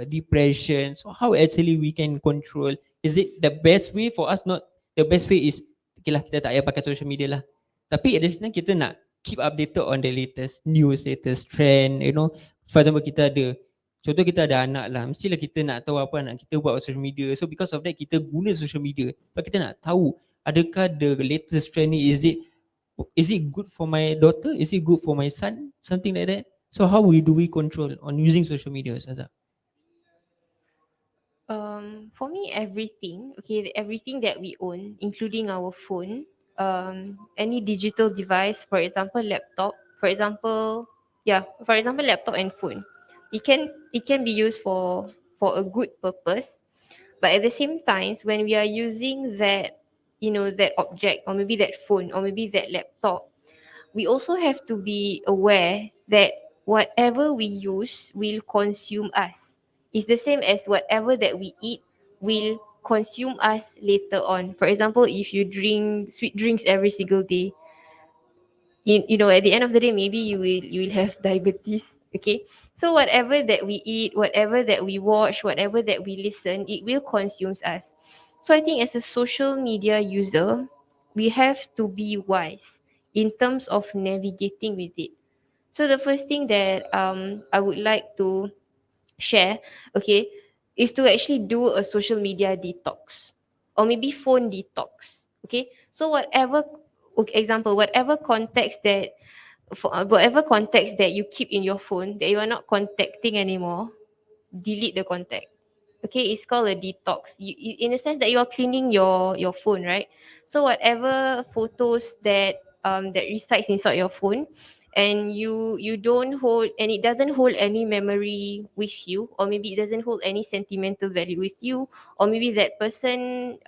depression. So how actually we can control? Is it the best way for us? Not the best way is okay lah, kita tak payah pakai social media lah. Tapi at the same time kita nak keep updated on the latest news, latest trend. For example, contoh kita ada anak lah, mestilah kita nak tahu apa anak kita buat social media. So because of that, kita guna social media sebab kita nak tahu adakah the latest trend ni, is it good for my daughter, is it good for my son, something like that. So how do we control on using social media, Ustazah? For me, everything that we own, including our phone, any digital device, for example, laptop, laptop and phone, it can be used for a good purpose, but at the same time, when we are using that that object, or maybe that phone, or maybe that laptop, we also have to be aware that whatever we use will consume us. It's the same as whatever that we eat will consume us later on. For example, if you drink sweet drinks every single day, at the end of the day, maybe you will have diabetes. Okay, so whatever that we eat, whatever that we watch, whatever that we listen, it will consume us. So I think as a social media user, we have to be wise in terms of navigating with it. So the first thing that I would like to share, okay, is to actually do a social media detox, or maybe phone detox. Okay, so example, whatever context that you keep in your phone that you are not contacting anymore, delete the contact. Okay, it's called a detox. In the sense that you are cleaning your phone, right? So whatever photos that resides inside your phone, and you don't hold, and it doesn't hold any memory with you, or maybe it doesn't hold any sentimental value with you, or maybe that person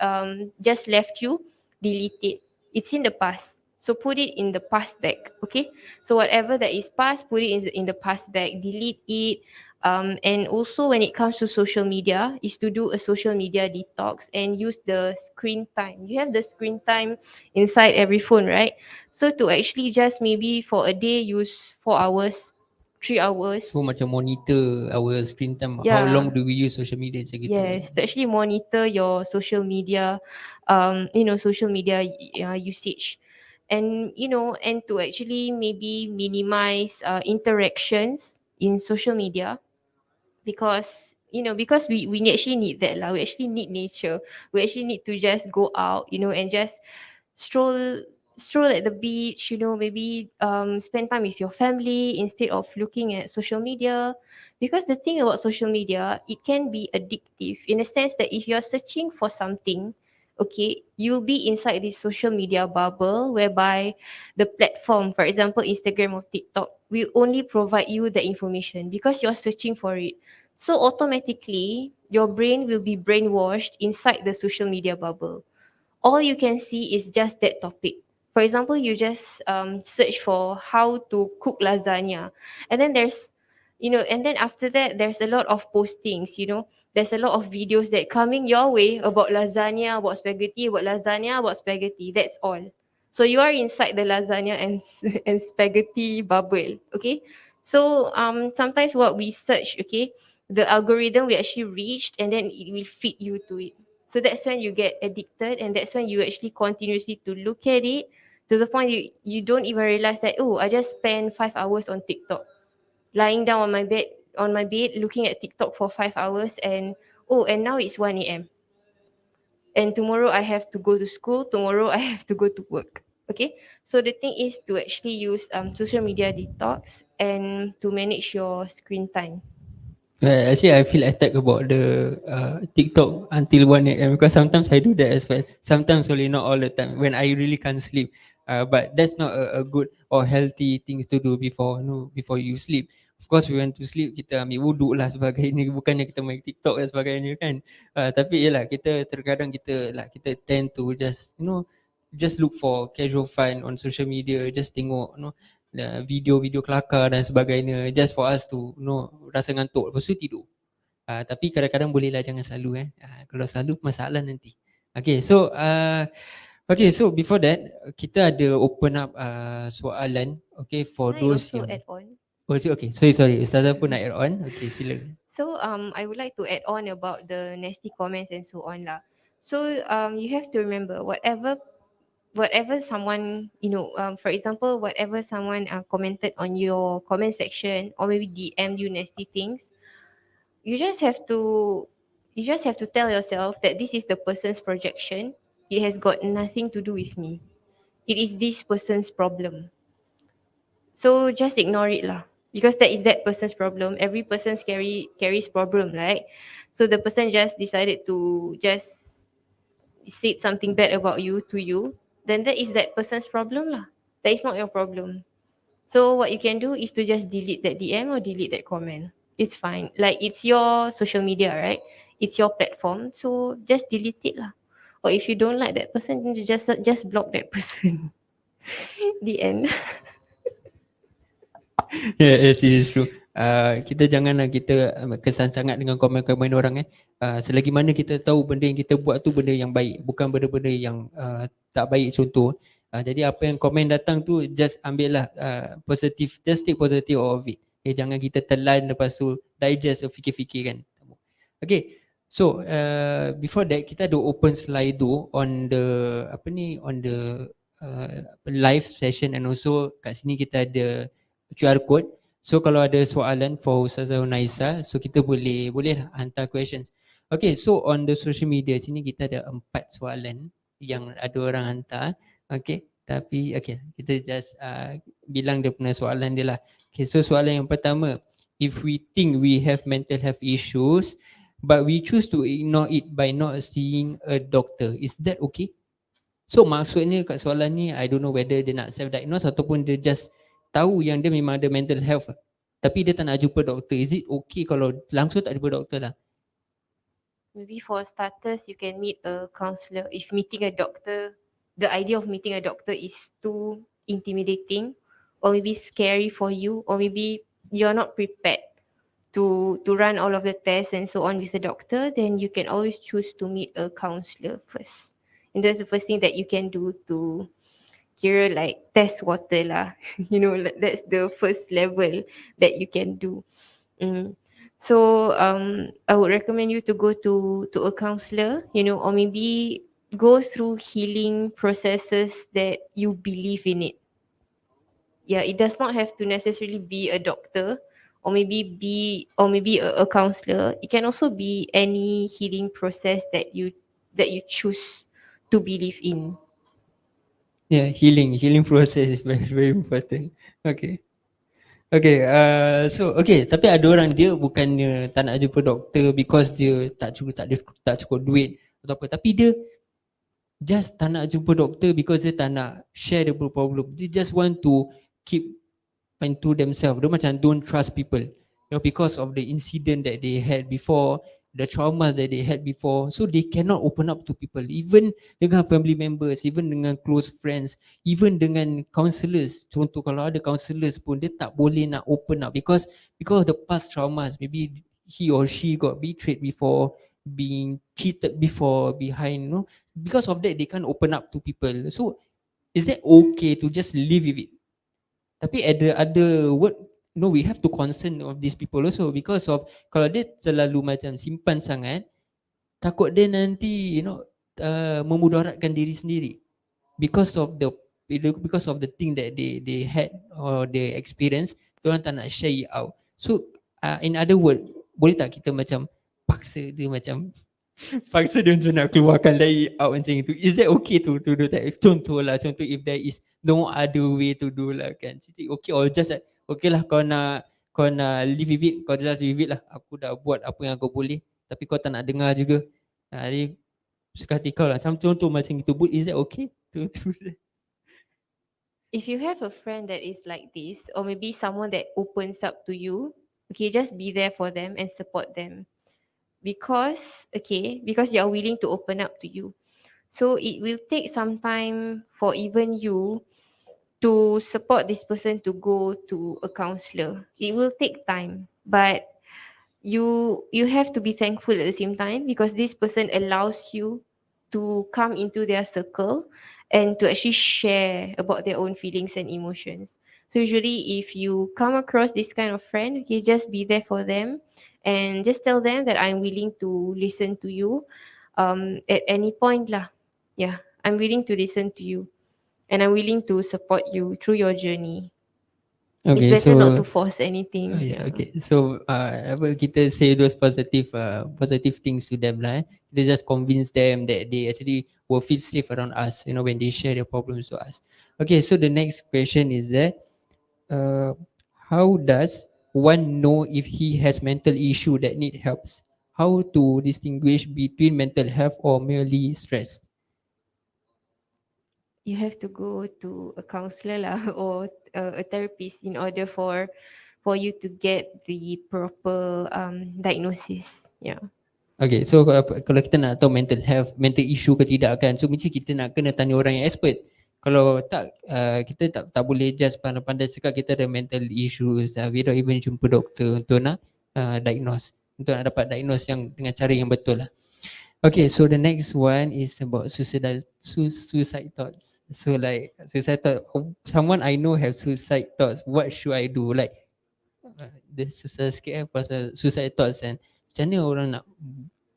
just left you, delete it. It's in the past, so put it in the past bag. Okay, so whatever that is past, put it in the past bag, delete it. And also, when it comes to social media, is to do a social media detox and use the screen time. You have the screen time inside every phone, right? So to actually just maybe for a day use 4 hours, 3 hours. So macam monitor our screen time, how Yeah. long do we use social media macam gitu. Yes, to actually monitor your social media, social media usage, and to actually maybe minimize interactions in social media, because we actually need that lah. We actually need nature. We actually need to just go out, and just stroll stroll at the beach, maybe spend time with your family instead of looking at social media. Because the thing about social media, it can be addictive in a sense that if you're searching for something, okay, you'll be inside this social media bubble whereby the platform, for example Instagram or TikTok, will only provide you the information because you're searching for it. So automatically your brain will be brainwashed inside the social media bubble. All you can see is just that topic. For example, you just search for how to cook lasagna, and then and then after that, there's a lot of postings. There's a lot of videos that coming your way about lasagna, about spaghetti, about lasagna, about spaghetti. That's all. So you are inside the lasagna and and spaghetti bubble. Okay. So sometimes what we search, okay, the algorithm we actually reached, and then it will feed you to it. So that's when you get addicted, and that's when you actually continuously to look at it, to the point you don't even realize that, oh, I just spent 5 hours on TikTok, lying down on my bed looking at TikTok for 5 hours, and oh, and now it's 1 a.m. and tomorrow I have to go to school, tomorrow I have to go to work. Okay, so the thing is to actually use social media detox and to manage your screen time. Actually, I feel attacked about the TikTok until 1 a.m. because sometimes I do that as well. Sometimes only, not all the time. When I really can't sleep, but that's not a good or healthy things to do before you sleep. Of course, we want to sleep, kita ambil wuduk lah sebagainya. Bukannya kita main TikTok dan sebagainya kan. Tapi yalah, kita terkadang kita tend to just just look for casual fun on social media. Just tengok video-video kelakar dan sebagainya just for us to rasa ngantuk lepas tu tidur. Tapi kadang-kadang bolehlah jangan selalu kalau selalu masalah nanti. Okay, so before that kita ada open up soalan, okay, for Can I those also yang add on? okay, sorry Ustazah pun nak add on. Okay, sila. So I would like to add on about the nasty comments and so on lah. So you have to remember, whatever someone, for example, whatever someone commented on your comment section, or maybe DM you nasty things, you just have to tell yourself that this is the person's projection. It has got nothing to do with me. It is this person's problem. So just ignore it lah. Because that is that person's problem. Every person carries problem, right? So the person just decided to just say something bad about you to you, then that is that person's problem lah. That is not your problem. So what you can do is to just delete that DM or delete that comment. It's fine. Like, it's your social media, right? It's your platform. So just delete it lah. Or if you don't like that person, then you just block that person. The end. Yeah, yes, it is true. Kita janganlah kita kesan sangat dengan komen-komen orang selagi mana kita tahu benda yang kita buat tu benda yang baik, bukan benda-benda yang tak baik. Contoh, jadi apa yang komen datang tu just ambil lah positif, just take positive of it. Okay, jangan kita telan lepas tu digest, fikir-fikir kan. Okay, so before that kita ada open Slido on the on the live session, and also kat sini kita ada QR code. So kalau ada soalan for Ustazah Unaisah, so kita boleh lah hantar questions. Okay, so on the social media sini kita ada 4 soalan yang ada orang hantar. Okay, tapi okay, kita just bilang dia punya soalan dia lah. Okay, so soalan yang pertama, if we think we have mental health issues but we choose to ignore it by not seeing a doctor, is that okay? So maksudnya kat soalan ni, I don't know whether dia nak self-diagnose ataupun dia just tahu yang dia memang ada mental health tapi dia tak nak jumpa doktor. Is it okay kalau langsung tak jumpa doktor lah? Maybe for starters, you can meet a counselor. If meeting a doctor, the idea of meeting a doctor is too intimidating, or maybe scary for you, or maybe you're not prepared to run all of the tests and so on with a doctor, then you can always choose to meet a counselor first. And that's the first thing that you can do to kira like test water lah. That's the first level that you can do. So I would recommend you to go to a counselor, or maybe go through healing processes that you believe in it. Yeah, it does not have to necessarily be a doctor, or maybe a counselor. It can also be any healing process that you choose to believe in. Yeah, healing process is very very important. Okay. Okay, tapi ada orang dia bukannya tak nak jumpa doktor because dia tak cukup duit atau apa, tapi dia just tak nak jumpa doktor because dia tak nak share the problem. They just want to keep into themselves. Dia macam don't trust people, because of the incident that they had before, the traumas that they had before. So they cannot open up to people, even dengan family members, even dengan close friends, even dengan counselors. Contoh kalau ada counselors pun dia tak boleh nak open up because of the past traumas. Maybe he or she got betrayed before, being cheated before behind, because of that they can't open up to people. So is that okay to just live with it? Tapi ada what, no, we have to concern of these people also, because of kalau dia terlalu macam simpan sangat, takut dia nanti memudaratkan diri sendiri because of the thing that they had or they experience. Diorang tak nak share it out. So in other word, boleh tak kita macam paksa dia macam paksa dia macam nak keluarkan dari out macam itu? Is that okay to do that? Contoh if there is no other way to do lah kan, okay, or just like, okay lah, kau nak live with it, kau just live with it lah, aku dah buat apa yang aku boleh, tapi kau tak nak dengar juga. Jadi suka hati kau lah. Contoh macam itu, is that okay to do that? If you have a friend that is like this, or maybe someone that opens up to you, okay, just be there for them and support them. Because you are willing to open up to you. So it will take some time for even you to support this person to go to a counselor. It will take time, but you have to be thankful at the same time, because this person allows you to come into their circle and to actually share about their own feelings and emotions. So usually if you come across this kind of friend, you just be there for them and just tell them that I'm willing to listen to you at any point lah. Yeah, I'm willing to listen to you and I'm willing to support you through your journey. It's Okay, better not so to force anything. yeah, Yeah. okay. So kita say those positive things to them lah. They just convince them that they actually will feel safe around us, when they share their problems to us. Okay, so the next question is that uh, how does one know if he has mental issue that need helps? How to distinguish between mental health or merely stress? You have to go to a counselor lah or a therapist in order for you to get the proper diagnosis. Yeah. Okay, so kalau kita nak tahu mental health, mental issue ke tidak kan, so mesti kita nak kena tanya orang yang expert. Kalau tak, kita tak boleh just pandai-pandai cakap kita ada mental issues without even jumpa doktor untuk nak diagnose, untuk nak dapat diagnose yang dengan cara yang betul lah. Okay, so the next one is about suicide thoughts. So like suicide thought, someone I know have suicide thoughts. What should I do? Like dia susah sikit pasal suicide thoughts kan. Macam mana orang nak,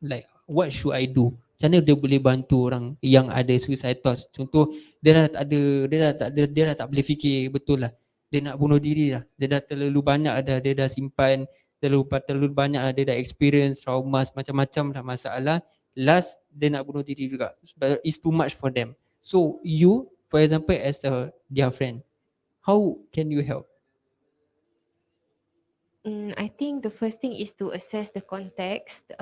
like what should I do? Macam mana dia boleh bantu orang yang ada suicide thoughts? Contoh dia dah tak ada, dia dah tak boleh fikir betul lah. Dia nak bunuh diri lah. Dia dah terlalu banyak dah, dia dah simpan terlalu banyak lah, dia dah experience trauma macam-macam dah masalah. Last dia nak bunuh diri juga. But it's too much for them. So you, for example, as their friend, how can you help? I think the first thing is to assess the context.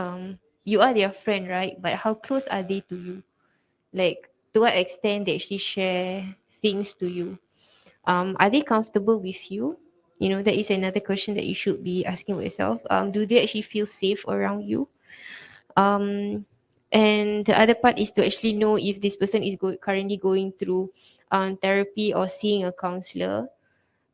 You are their friend, right? But how close are they to you? Like, to what extent they actually share things to you? Are they comfortable with you? You know, that is another question that you should be asking yourself. Do they actually feel safe around you? Um, and the other part is to actually know if this person is currently going through therapy or seeing a counselor.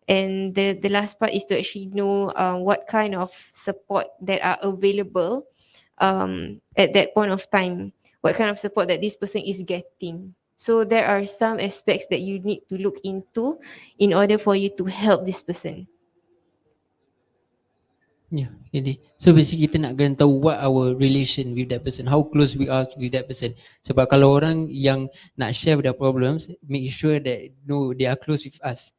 And the last part is to actually know what kind of support that are available at that point of time, what kind of support that this person is getting. So there are some aspects that you need to look into in order for you to help this person. Yeah, jadi so basically kita nak kena tahu what our relation with that person, how close we are with that person. Sebab kalau orang yang nak share their problems, make sure that no, they are close with us.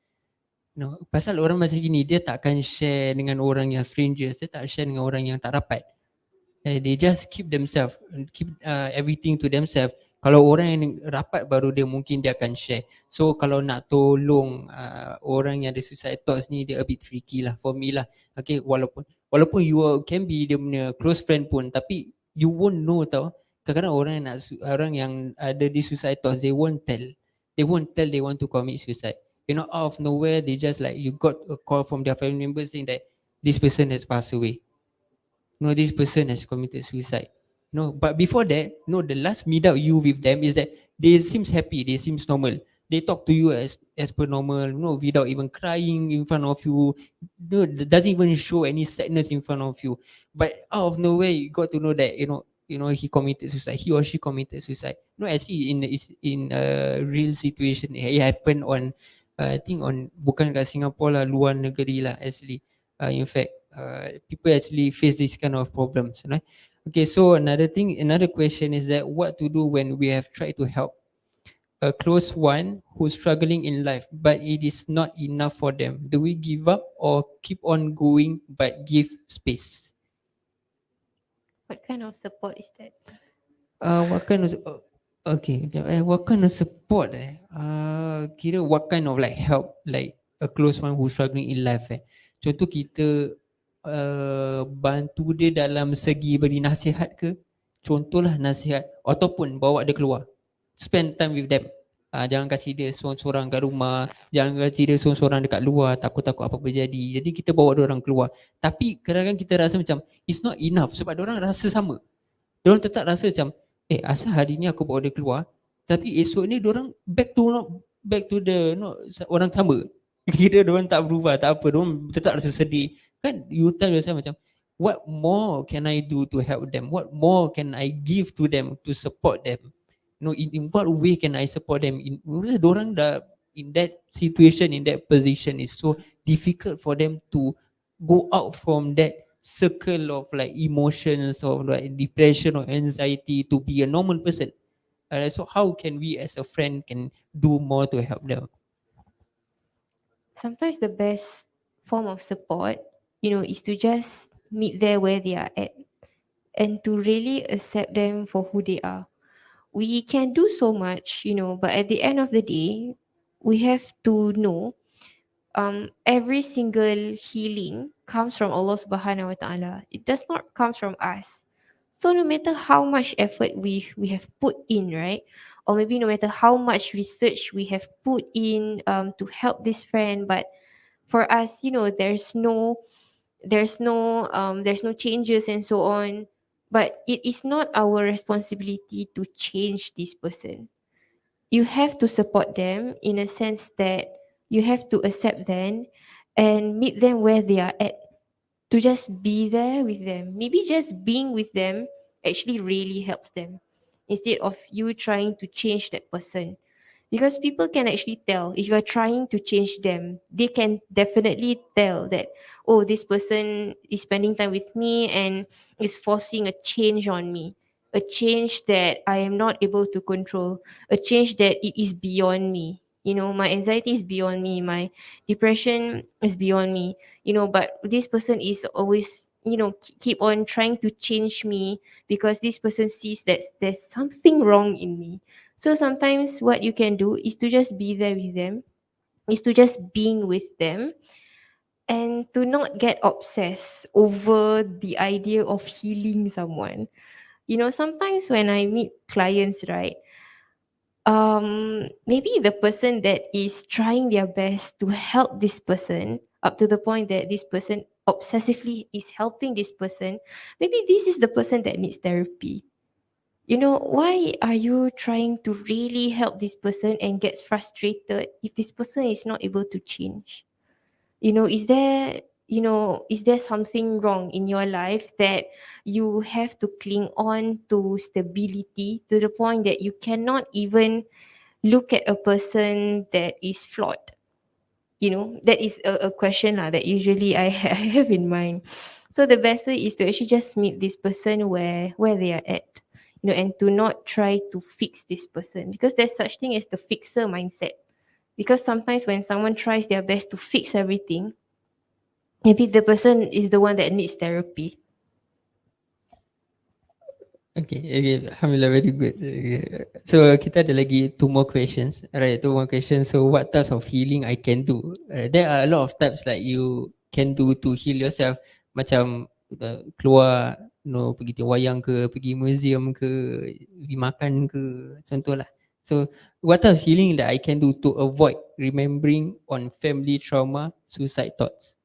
No, pasal orang macam gini dia tak akan share dengan orang yang strangers, dia tak share dengan orang yang tak rapat. They just keep themselves, keep everything to themselves. Kalau orang yang rapat baru dia mungkin dia akan share. So kalau nak tolong orang yang ada suicide thoughts ni, dia a bit tricky lah for me lah. Okay, walaupun you can be dia punya close friend pun, tapi you won't know tau. Kadang-kadang orang yang ada di suicide thoughts, they won't tell. They won't tell they want to commit suicide. You know, out of nowhere, they just like, you got a call from their family members saying that this person has passed away. No, this person has committed suicide. No, but before that, no, the last meet up you with them is that they seems happy, they seems normal. They talk to you as per normal, no, without even crying in front of you. No, doesn't even show any sadness in front of you. But out of nowhere, you got to know that he committed suicide. He or she committed suicide. No, actually in a real situation, it happened on, I think on bukan kat Singapore lah, luar negeri lah actually. In fact, people actually face this kind of problems, right? Okay, so another question is that what to do when we have tried to help a close one who's struggling in life, but it is not enough for them? Do we give up or keep on going but give space? What kind of support is that? What kind of okay, what kind of support kira what kind of like help, like a close one who's struggling in life contoh kita bantu dia dalam segi beri nasihat ke, contohlah nasihat, ataupun bawa dia keluar, spend time with them. Jangan kasih dia seorang-seorang kat rumah, jangan kasih dia seorang-seorang dekat luar, takut-takut apa-apa jadi. Jadi kita bawa dia orang keluar. Tapi kadang-kadang kita rasa macam it's not enough sebab dia orang rasa sama. Dia orang tetap rasa macam asal hari ni aku bawa dia keluar, tapi esok ni dia orang back to the orang sama. Kira dia orang tak berubah, tak apa, dia orang tetap rasa sedih. Kan you tell yourself macam what more can I do to help them? What more can I give to them to support them? In what way can I support them? Orang dah in that situation, in that position, is so difficult for them to go out from that circle of like emotions of like depression or anxiety to be a normal person. So how can we as a friend can do more to help them? Sometimes the best form of support, you know, is to just meet there where they are at and to really accept them for who they are. We can do so much, you know, but at the end of the day, we have to know every single healing comes from Allah Subhanahu wa Ta'ala. It does not come from us. So no matter how much effort we have put in, right? Or maybe no matter how much research we have put in to help this friend, but for us, you know, there's no changes and so on. but it is not our responsibility to change this person. You have to support them in a sense that you have to accept them and meet them where they are at, to just be there with them. Maybe just being with them actually really helps them instead of you trying to change that person. Because people can actually tell if you are trying to change them. They can definitely tell that, oh, this person is spending time with me and is forcing a change on me, a change that I am not able to control, a change that it is beyond me. My anxiety is beyond me, my depression is beyond me. But this person is always, keep on trying to change me because this person sees that there's something wrong in me. So sometimes what you can do is to just be there with them, is to just being with them, and to not get obsessed over the idea of healing someone. Sometimes when I meet clients, right, maybe the person that is trying their best to help this person up to the point that this person obsessively is helping this person, maybe this is the person that needs therapy. Why are you trying to really help this person and gets frustrated if this person is not able to change? Is there something wrong in your life that you have to cling on to stability to the point that you cannot even look at a person that is flawed? That is a question lah that usually I have in mind. So the best way is to actually just meet this person where they are at, and to not try to fix this person, because there's such thing as the fixer mindset. Because sometimes when someone tries their best to fix everything, maybe the person is the one that needs therapy. Okay, okay, Alhamdulillah, very good. Okay. So kita ada lagi two more questions. Alright, two more questions. So what types of healing I can do? There are a lot of types like you can do to heal yourself. Macam keluar, pergi tengok wayang ke, pergi museum ke, pergi makan ke, contohlah. So what types of healing that I can do to avoid remembering on family trauma, suicide thoughts?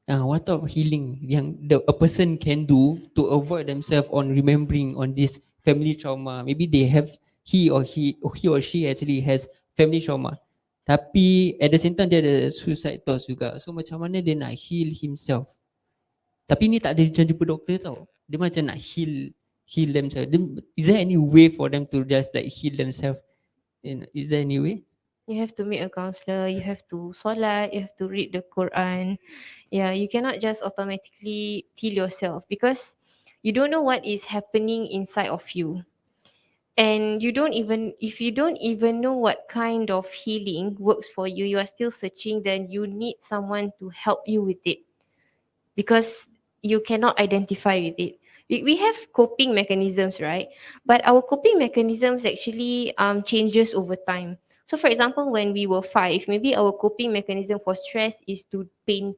What type of healing yang a person can do to avoid themselves on remembering on this family trauma? Maybe they have he or she actually has family trauma. Tapi at the same time dia ada suicide thoughts juga. So macam mana dia nak heal himself? Tapi ni tak ada macam jumpa doktor tau. Dia macam nak heal themselves. Is there any way for them to just like heal themselves? Is there any way? You have to meet a counselor, you have to solat, you have to read the Quran. Yeah, you cannot just automatically heal yourself because you don't know what is happening inside of you. And if you don't even know what kind of healing works for you, you are still searching, then you need someone to help you with it, because you cannot identify with it. We have coping mechanisms, right? But our coping mechanisms actually changes over time. So for example, when we were 5, maybe our coping mechanism for stress is to paint.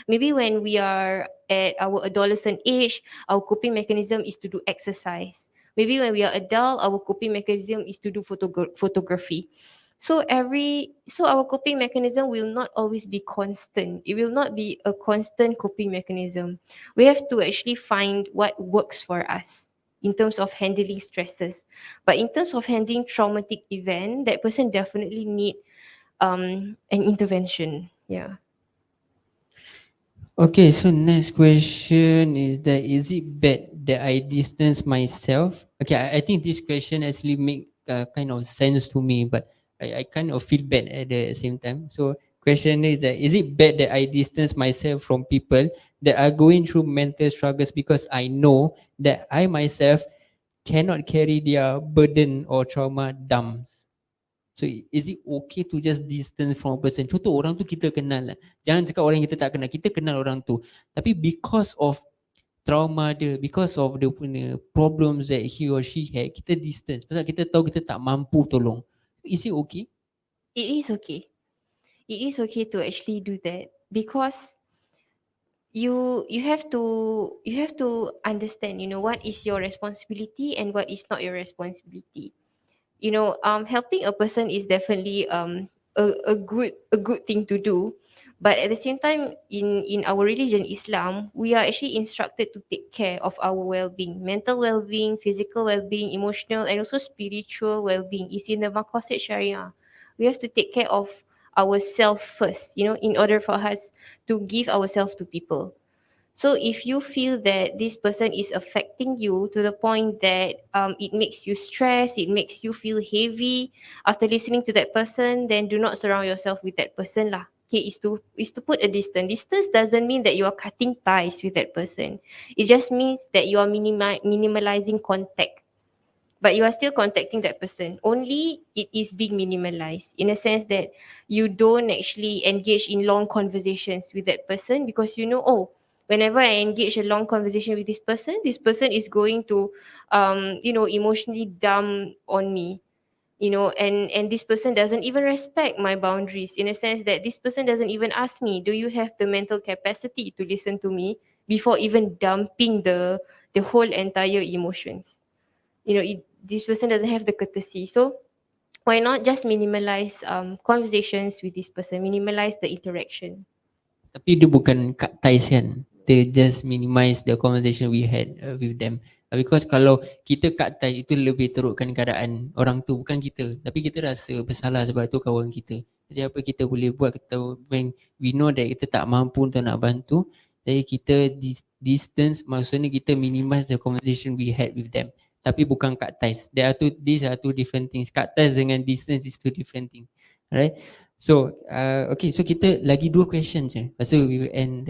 Maybe when we are at our adolescent age, our coping mechanism is to do exercise. Maybe when we are adult, our coping mechanism is to do photography. So our coping mechanism will not always be constant. It will not be a constant coping mechanism. We have to actually find what works for us in terms of handling stresses. But in terms of handling traumatic event, that person definitely need an intervention. Yeah. Okay, so next question is that is it bad that I distance myself? Okay, I think this question actually make kind of sense to me, but I kind of feel bad at the same time. So question is that is it bad that I distance myself from people that are going through mental struggles because I know that I myself cannot carry their burden or trauma dumps? So is it okay to just distance from a person? Contoh orang tu kita kenal lah. Jangan cakap orang yang kita tak kenal. Kita kenal orang tu. Tapi because of trauma dia, because of dia punya problems that he or she had, kita distance. Pasal kita tahu kita tak mampu tolong. Is it okay? It is okay. It is okay to actually do that, because you have to understand, what is your responsibility and what is not your responsibility. Helping a person is definitely a good thing to do, But at the same time, in our religion, Islam, we are actually instructed to take care of our well-being, mental well-being, physical well-being, emotional, and also spiritual well-being. Is in the Maqasid Sharia. We have to take care of ourselves first, in order for us to give ourselves to people. So if you feel that this person is affecting you to the point that it makes you stress, it makes you feel heavy after listening to that person, then do not surround yourself with that person lah. Okay, is to put a distance. Distance doesn't mean that you are cutting ties with that person. It just means that you are minimalizing contact, but you are still contacting that person. Only it is being minimalized in a sense that you don't actually engage in long conversations with that person, because oh, whenever I engage a long conversation with this person is going to emotionally dump on me, and this person doesn't even respect my boundaries, in a sense that this person doesn't even ask me, do you have the mental capacity to listen to me, before even dumping the whole entire emotions. This person doesn't have the courtesy. So why not just minimalize conversations with this person, minimalize the interaction. Tapi dia bukan cut ties kan. Dia just minimize the conversation we had with them. Because kalau kita cut ties itu lebih terukkan keadaan orang tu, bukan kita. Tapi kita rasa bersalah sebab tu kawan kita. Jadi apa kita boleh buat, kita when we know that kita tak mampu untuk nak bantu, jadi kita distance, maksudnya kita minimize the conversation we had with them. Tapi bukan cut ties. These are two different things. Cut ties dengan distance is two different things. Alright. So, okay, so kita lagi dua questions je. Lepas tu we will end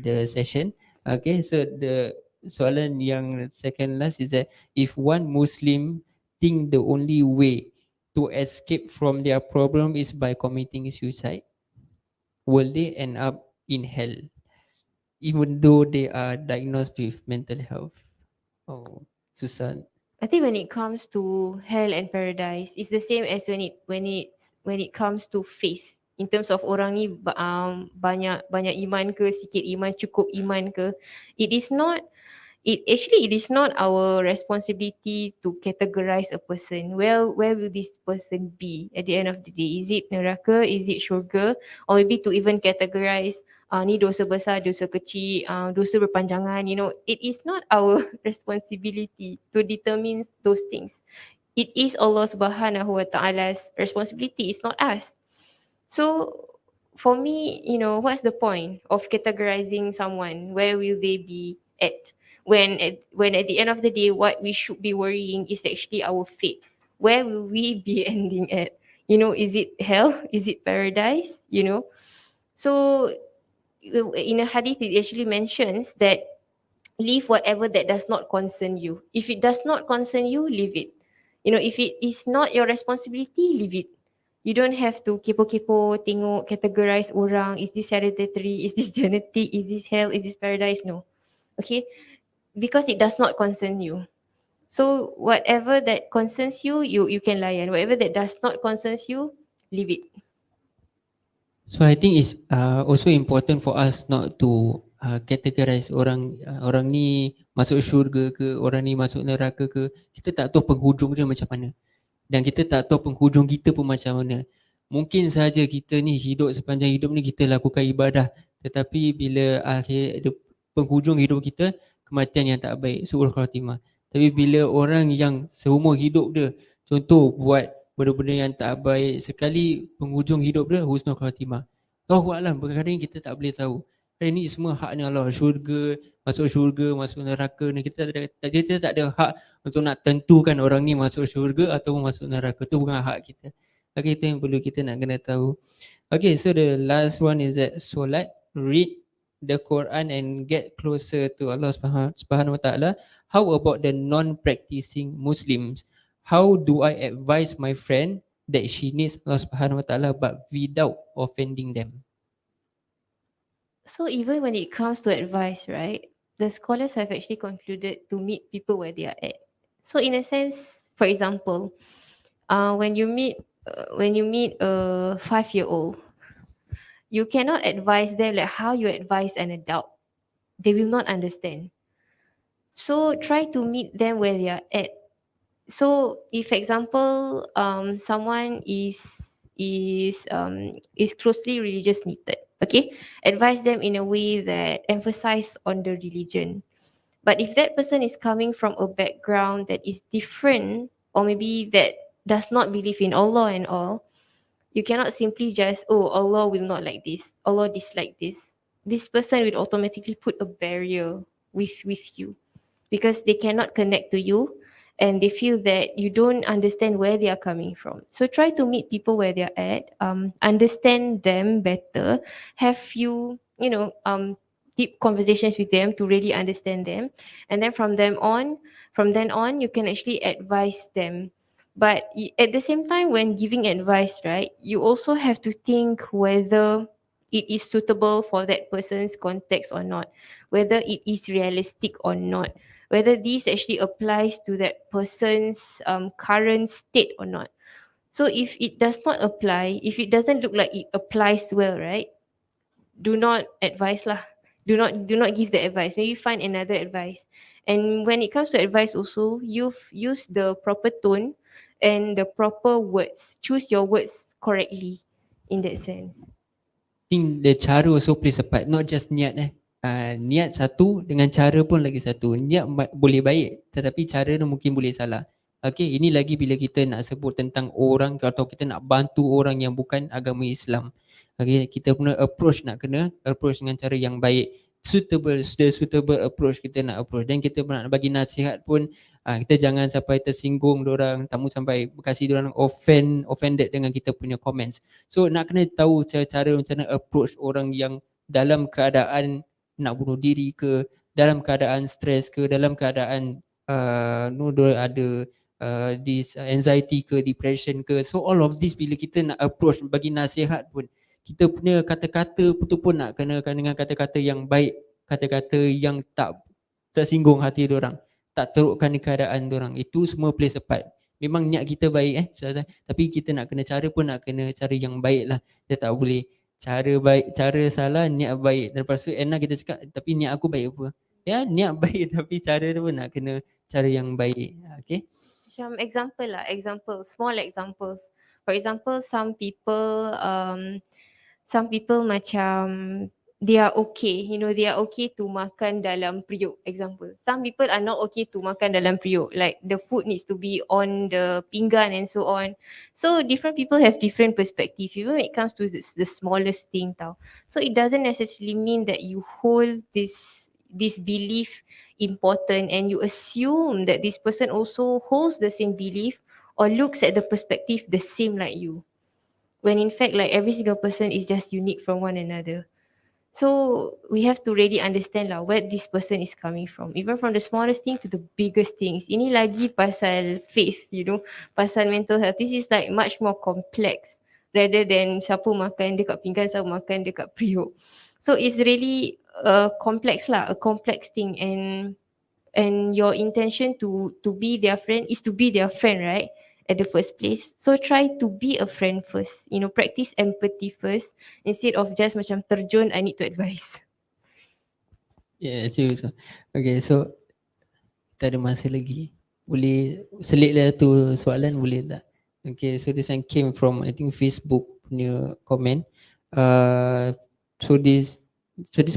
the session. Okay, so the soalan yang second last is that if one Muslim think the only way to escape from their problem is by committing suicide, will they end up in hell even though they are diagnosed with mental health? Oh, susah. I think when it comes to hell and paradise, it's the same as when it comes to faith. In terms of orang ni banyak banyak iman ke, sikit iman, cukup iman ke, it is not it is not our responsibility to categorize a person. Where will this person be at the end of the day? Is it neraka? Is it syurga? Or maybe to even categorize ni dosa besar, dosa kecil, dosa berpanjangan. It is not our responsibility to determine those things. It is Allah Subhanahu Wa Taala's responsibility. It's not us. So for me, what's the point of categorizing someone? Where will they be at? When at the end of the day, what we should be worrying is actually our fate. Where will we be ending at? Is it hell? Is it paradise? So in a hadith, it actually mentions that leave whatever that does not concern you. If it does not concern you, leave it. If it is not your responsibility, leave it. You don't have to kepo-kepo, tengok, categorize orang. Is this hereditary? Is this genetic? Is this hell? Is this paradise? No. Okay? Because it does not concern you. So whatever that concerns you, you can layan. Whatever that does not concerns you, leave it. So I think it's also important for us not to categorize orang ni masuk syurga ke, orang ni masuk neraka ke. Kita tak tahu penghujung dia macam mana. Dan kita tak tahu penghujung kita pun macam mana. Mungkin saja kita ni hidup sepanjang hidup ni kita lakukan ibadah, tetapi bila penghujung hidup kita kematian yang tak baik, su'ul khatimah. Tapi bila orang yang seumur hidup dia contoh buat benda-benda yang tak baik, sekali penghujung hidup dia husnul khatimah. Allahu a'lam, kadang-kadang kita tak boleh tahu. Ini semua haknya Allah. Syurga, masuk neraka ni kita tak ada hak untuk nak tentukan orang ni masuk syurga atau masuk neraka. Tu bukan hak kita. Okay, itu yang perlu kita nak kena tahu. Okay, so the last one is that solat, read the Quran and get closer to Allah Subhanahu Wa Taala. How about the non-practicing Muslims? How do I advise my friend that she needs Allah Subhanahu Wa Taala but without offending them? So even when it comes to advice, right, the scholars have actually concluded to meet people where they are at. So in a sense, for example, when you meet a 5-year-old, you cannot advise them like how you advise an adult. They will not understand. So try to meet them where they are at. So if, for example, someone is is closely religious knitted. Okay, advise them in a way that emphasize on the religion. But if that person is coming from a background that is different, or maybe that does not believe in Allah and all, you cannot simply just, oh, Allah will not like this, Allah dislike this. This person will automatically put a barrier with you, because they cannot connect to you, and they feel that you don't understand where they are coming from. So try to meet people where they're at, understand them better, have few, deep conversations with them to really understand them, and then from then on, you can actually advise them. But at the same time, when giving advice, right, you also have to think whether it is suitable for that person's context or not, whether it is realistic or not, whether this actually applies to that person's current state or not. So if it does not apply, if it doesn't look like it applies well, right, do not advise lah. Do not give the advice. Maybe find another advice. And when it comes to advice also, you've used the proper tone and the proper words. Choose your words correctly in that sense. Think the cara also plays a part, not just niat niat satu dengan cara pun lagi satu. Niat boleh baik tetapi cara tu mungkin boleh salah. Okey, ini lagi bila kita nak sebut tentang orang atau kita nak bantu orang yang bukan agama Islam. Okey, kita punya approach nak kena approach dengan cara yang baik. Suitable approach kita nak approach, dan kita nak bagi nasihat pun kita jangan sampai tersinggung orang, tamu sampai kasi orang offended dengan kita punya comments. So nak kena tahu cara-cara macam mana approach orang yang dalam keadaan nak bunuh diri ke, dalam keadaan stres ke, dalam keadaan ada this anxiety ke, depression ke. So all of this bila kita nak approach bagi nasihat pun, kita punya kata-kata tu pun nak kenakan dengan kata-kata yang baik, kata-kata yang tak tersinggung hati orang, tak terukkan keadaan orang. Itu semua plays a part. Memang niat kita baik tapi kita nak kena cara pun nak kena cara yang baik lah. Dia tak boleh cara baik, cara salah, niat baik. Dan lepas tu enak kita cakap tapi niat aku baik apa. Ya, niat baik tapi cara tu pun nak kena cara yang baik. Okay. Macam example lah, small examples. For example, some people macam they are okay, they are okay to makan dalam periuk. Example, some people are not okay to makan dalam periuk, like the food needs to be on the pinggan and so on. So different people have different perspective, even when it comes to the smallest thing tau. So it doesn't necessarily mean that you hold this belief important and you assume that this person also holds the same belief or looks at the perspective the same like you, when in fact, like, every single person is just unique from one another. So we have to really understand lah where this person is coming from, even from the smallest thing to the biggest things. Ini lagi pasal faith, pasal mental health. This is like much more complex rather than siapa makan dekat pinggan, siapa makan dekat periuk. So it's really a complex thing, and your intention to be their friend is to be their friend, right, at the first place. So try to be a friend first, practice empathy first, instead of just macam terjun, I need to advise. Yeah, actually so. Okay, so kita ada masa lagi. Boleh selitlah tu soalan, boleh tak? Okay, so this one came from I think Facebook punya comment. So this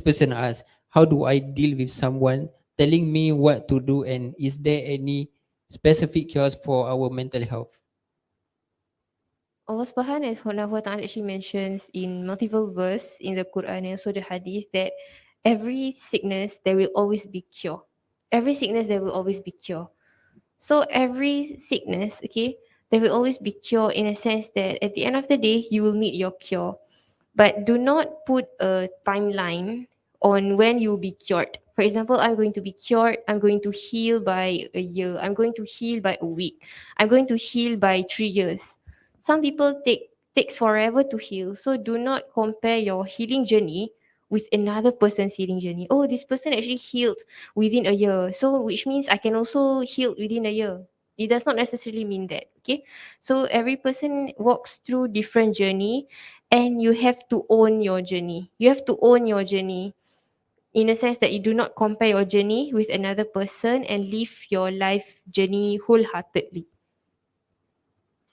person asked, how do I deal with someone telling me what to do, and is there any specific cures for our mental health? Allah Subhanahu wa Ta'ala actually mentions in multiple verse in the Quran and also the Hadith that every sickness there will always be cure. Every sickness there will always be cure. So every sickness, okay, there will always be cure, in a sense that at the end of the day you will meet your cure. But do not put a timeline on when you'll be cured. For example, I'm going to be cured, I'm going to heal by a year, I'm going to heal by a week, I'm going to heal by 3 years. Some people takes forever to heal. So do not compare your healing journey with another person's healing journey. Oh, this person actually healed within a year, so which means I can also heal within a year. It does not necessarily mean that. Okay, so every person walks through different journey, and you have to own your journey. You have to own your journey, in a sense that you do not compare your journey with another person and live your life journey wholeheartedly.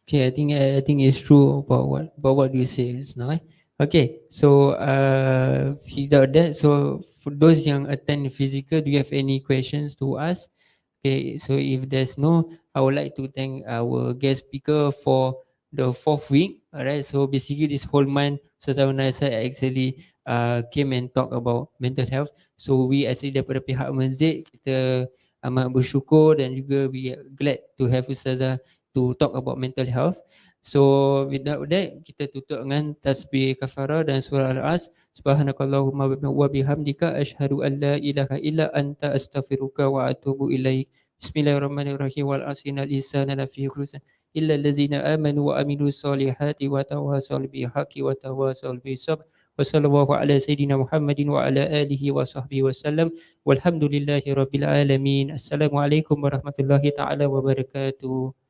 Okay, I think it's true about what you say just now. Okay, so without that, so for those yang attend physical, do you have any questions to ask? Okay, so if there's no, I would like to thank our guest speaker for the fourth week. Alright, so basically this whole month, Ustazah Unaisah actually came and talk about mental health. So we actually daripada pihak masjid, kita amat bersyukur dan juga we are glad to have Ustazah to talk about mental health. So without that, kita tutup dengan tasbih kafarah dan surah Al-As. Subhanakallahumma wa bihamdika asyhadu an la ilaha illa anta astaghfiruka wa atubu ilaik. Bismillahirrahmanirrahim. Wal asri innal insana lafi khusr illa allazina amanu wa amilus solihati wa tawassaw bil haqqi wa tawassaw bis sabr. Wa sallallahu ala sayyidina Muhammadin wa ala alihi wa sahbihi wasallam. Walhamdulillahi rabbil alamin. Assalamualaikum warahmatullahi taala wabarakatuh.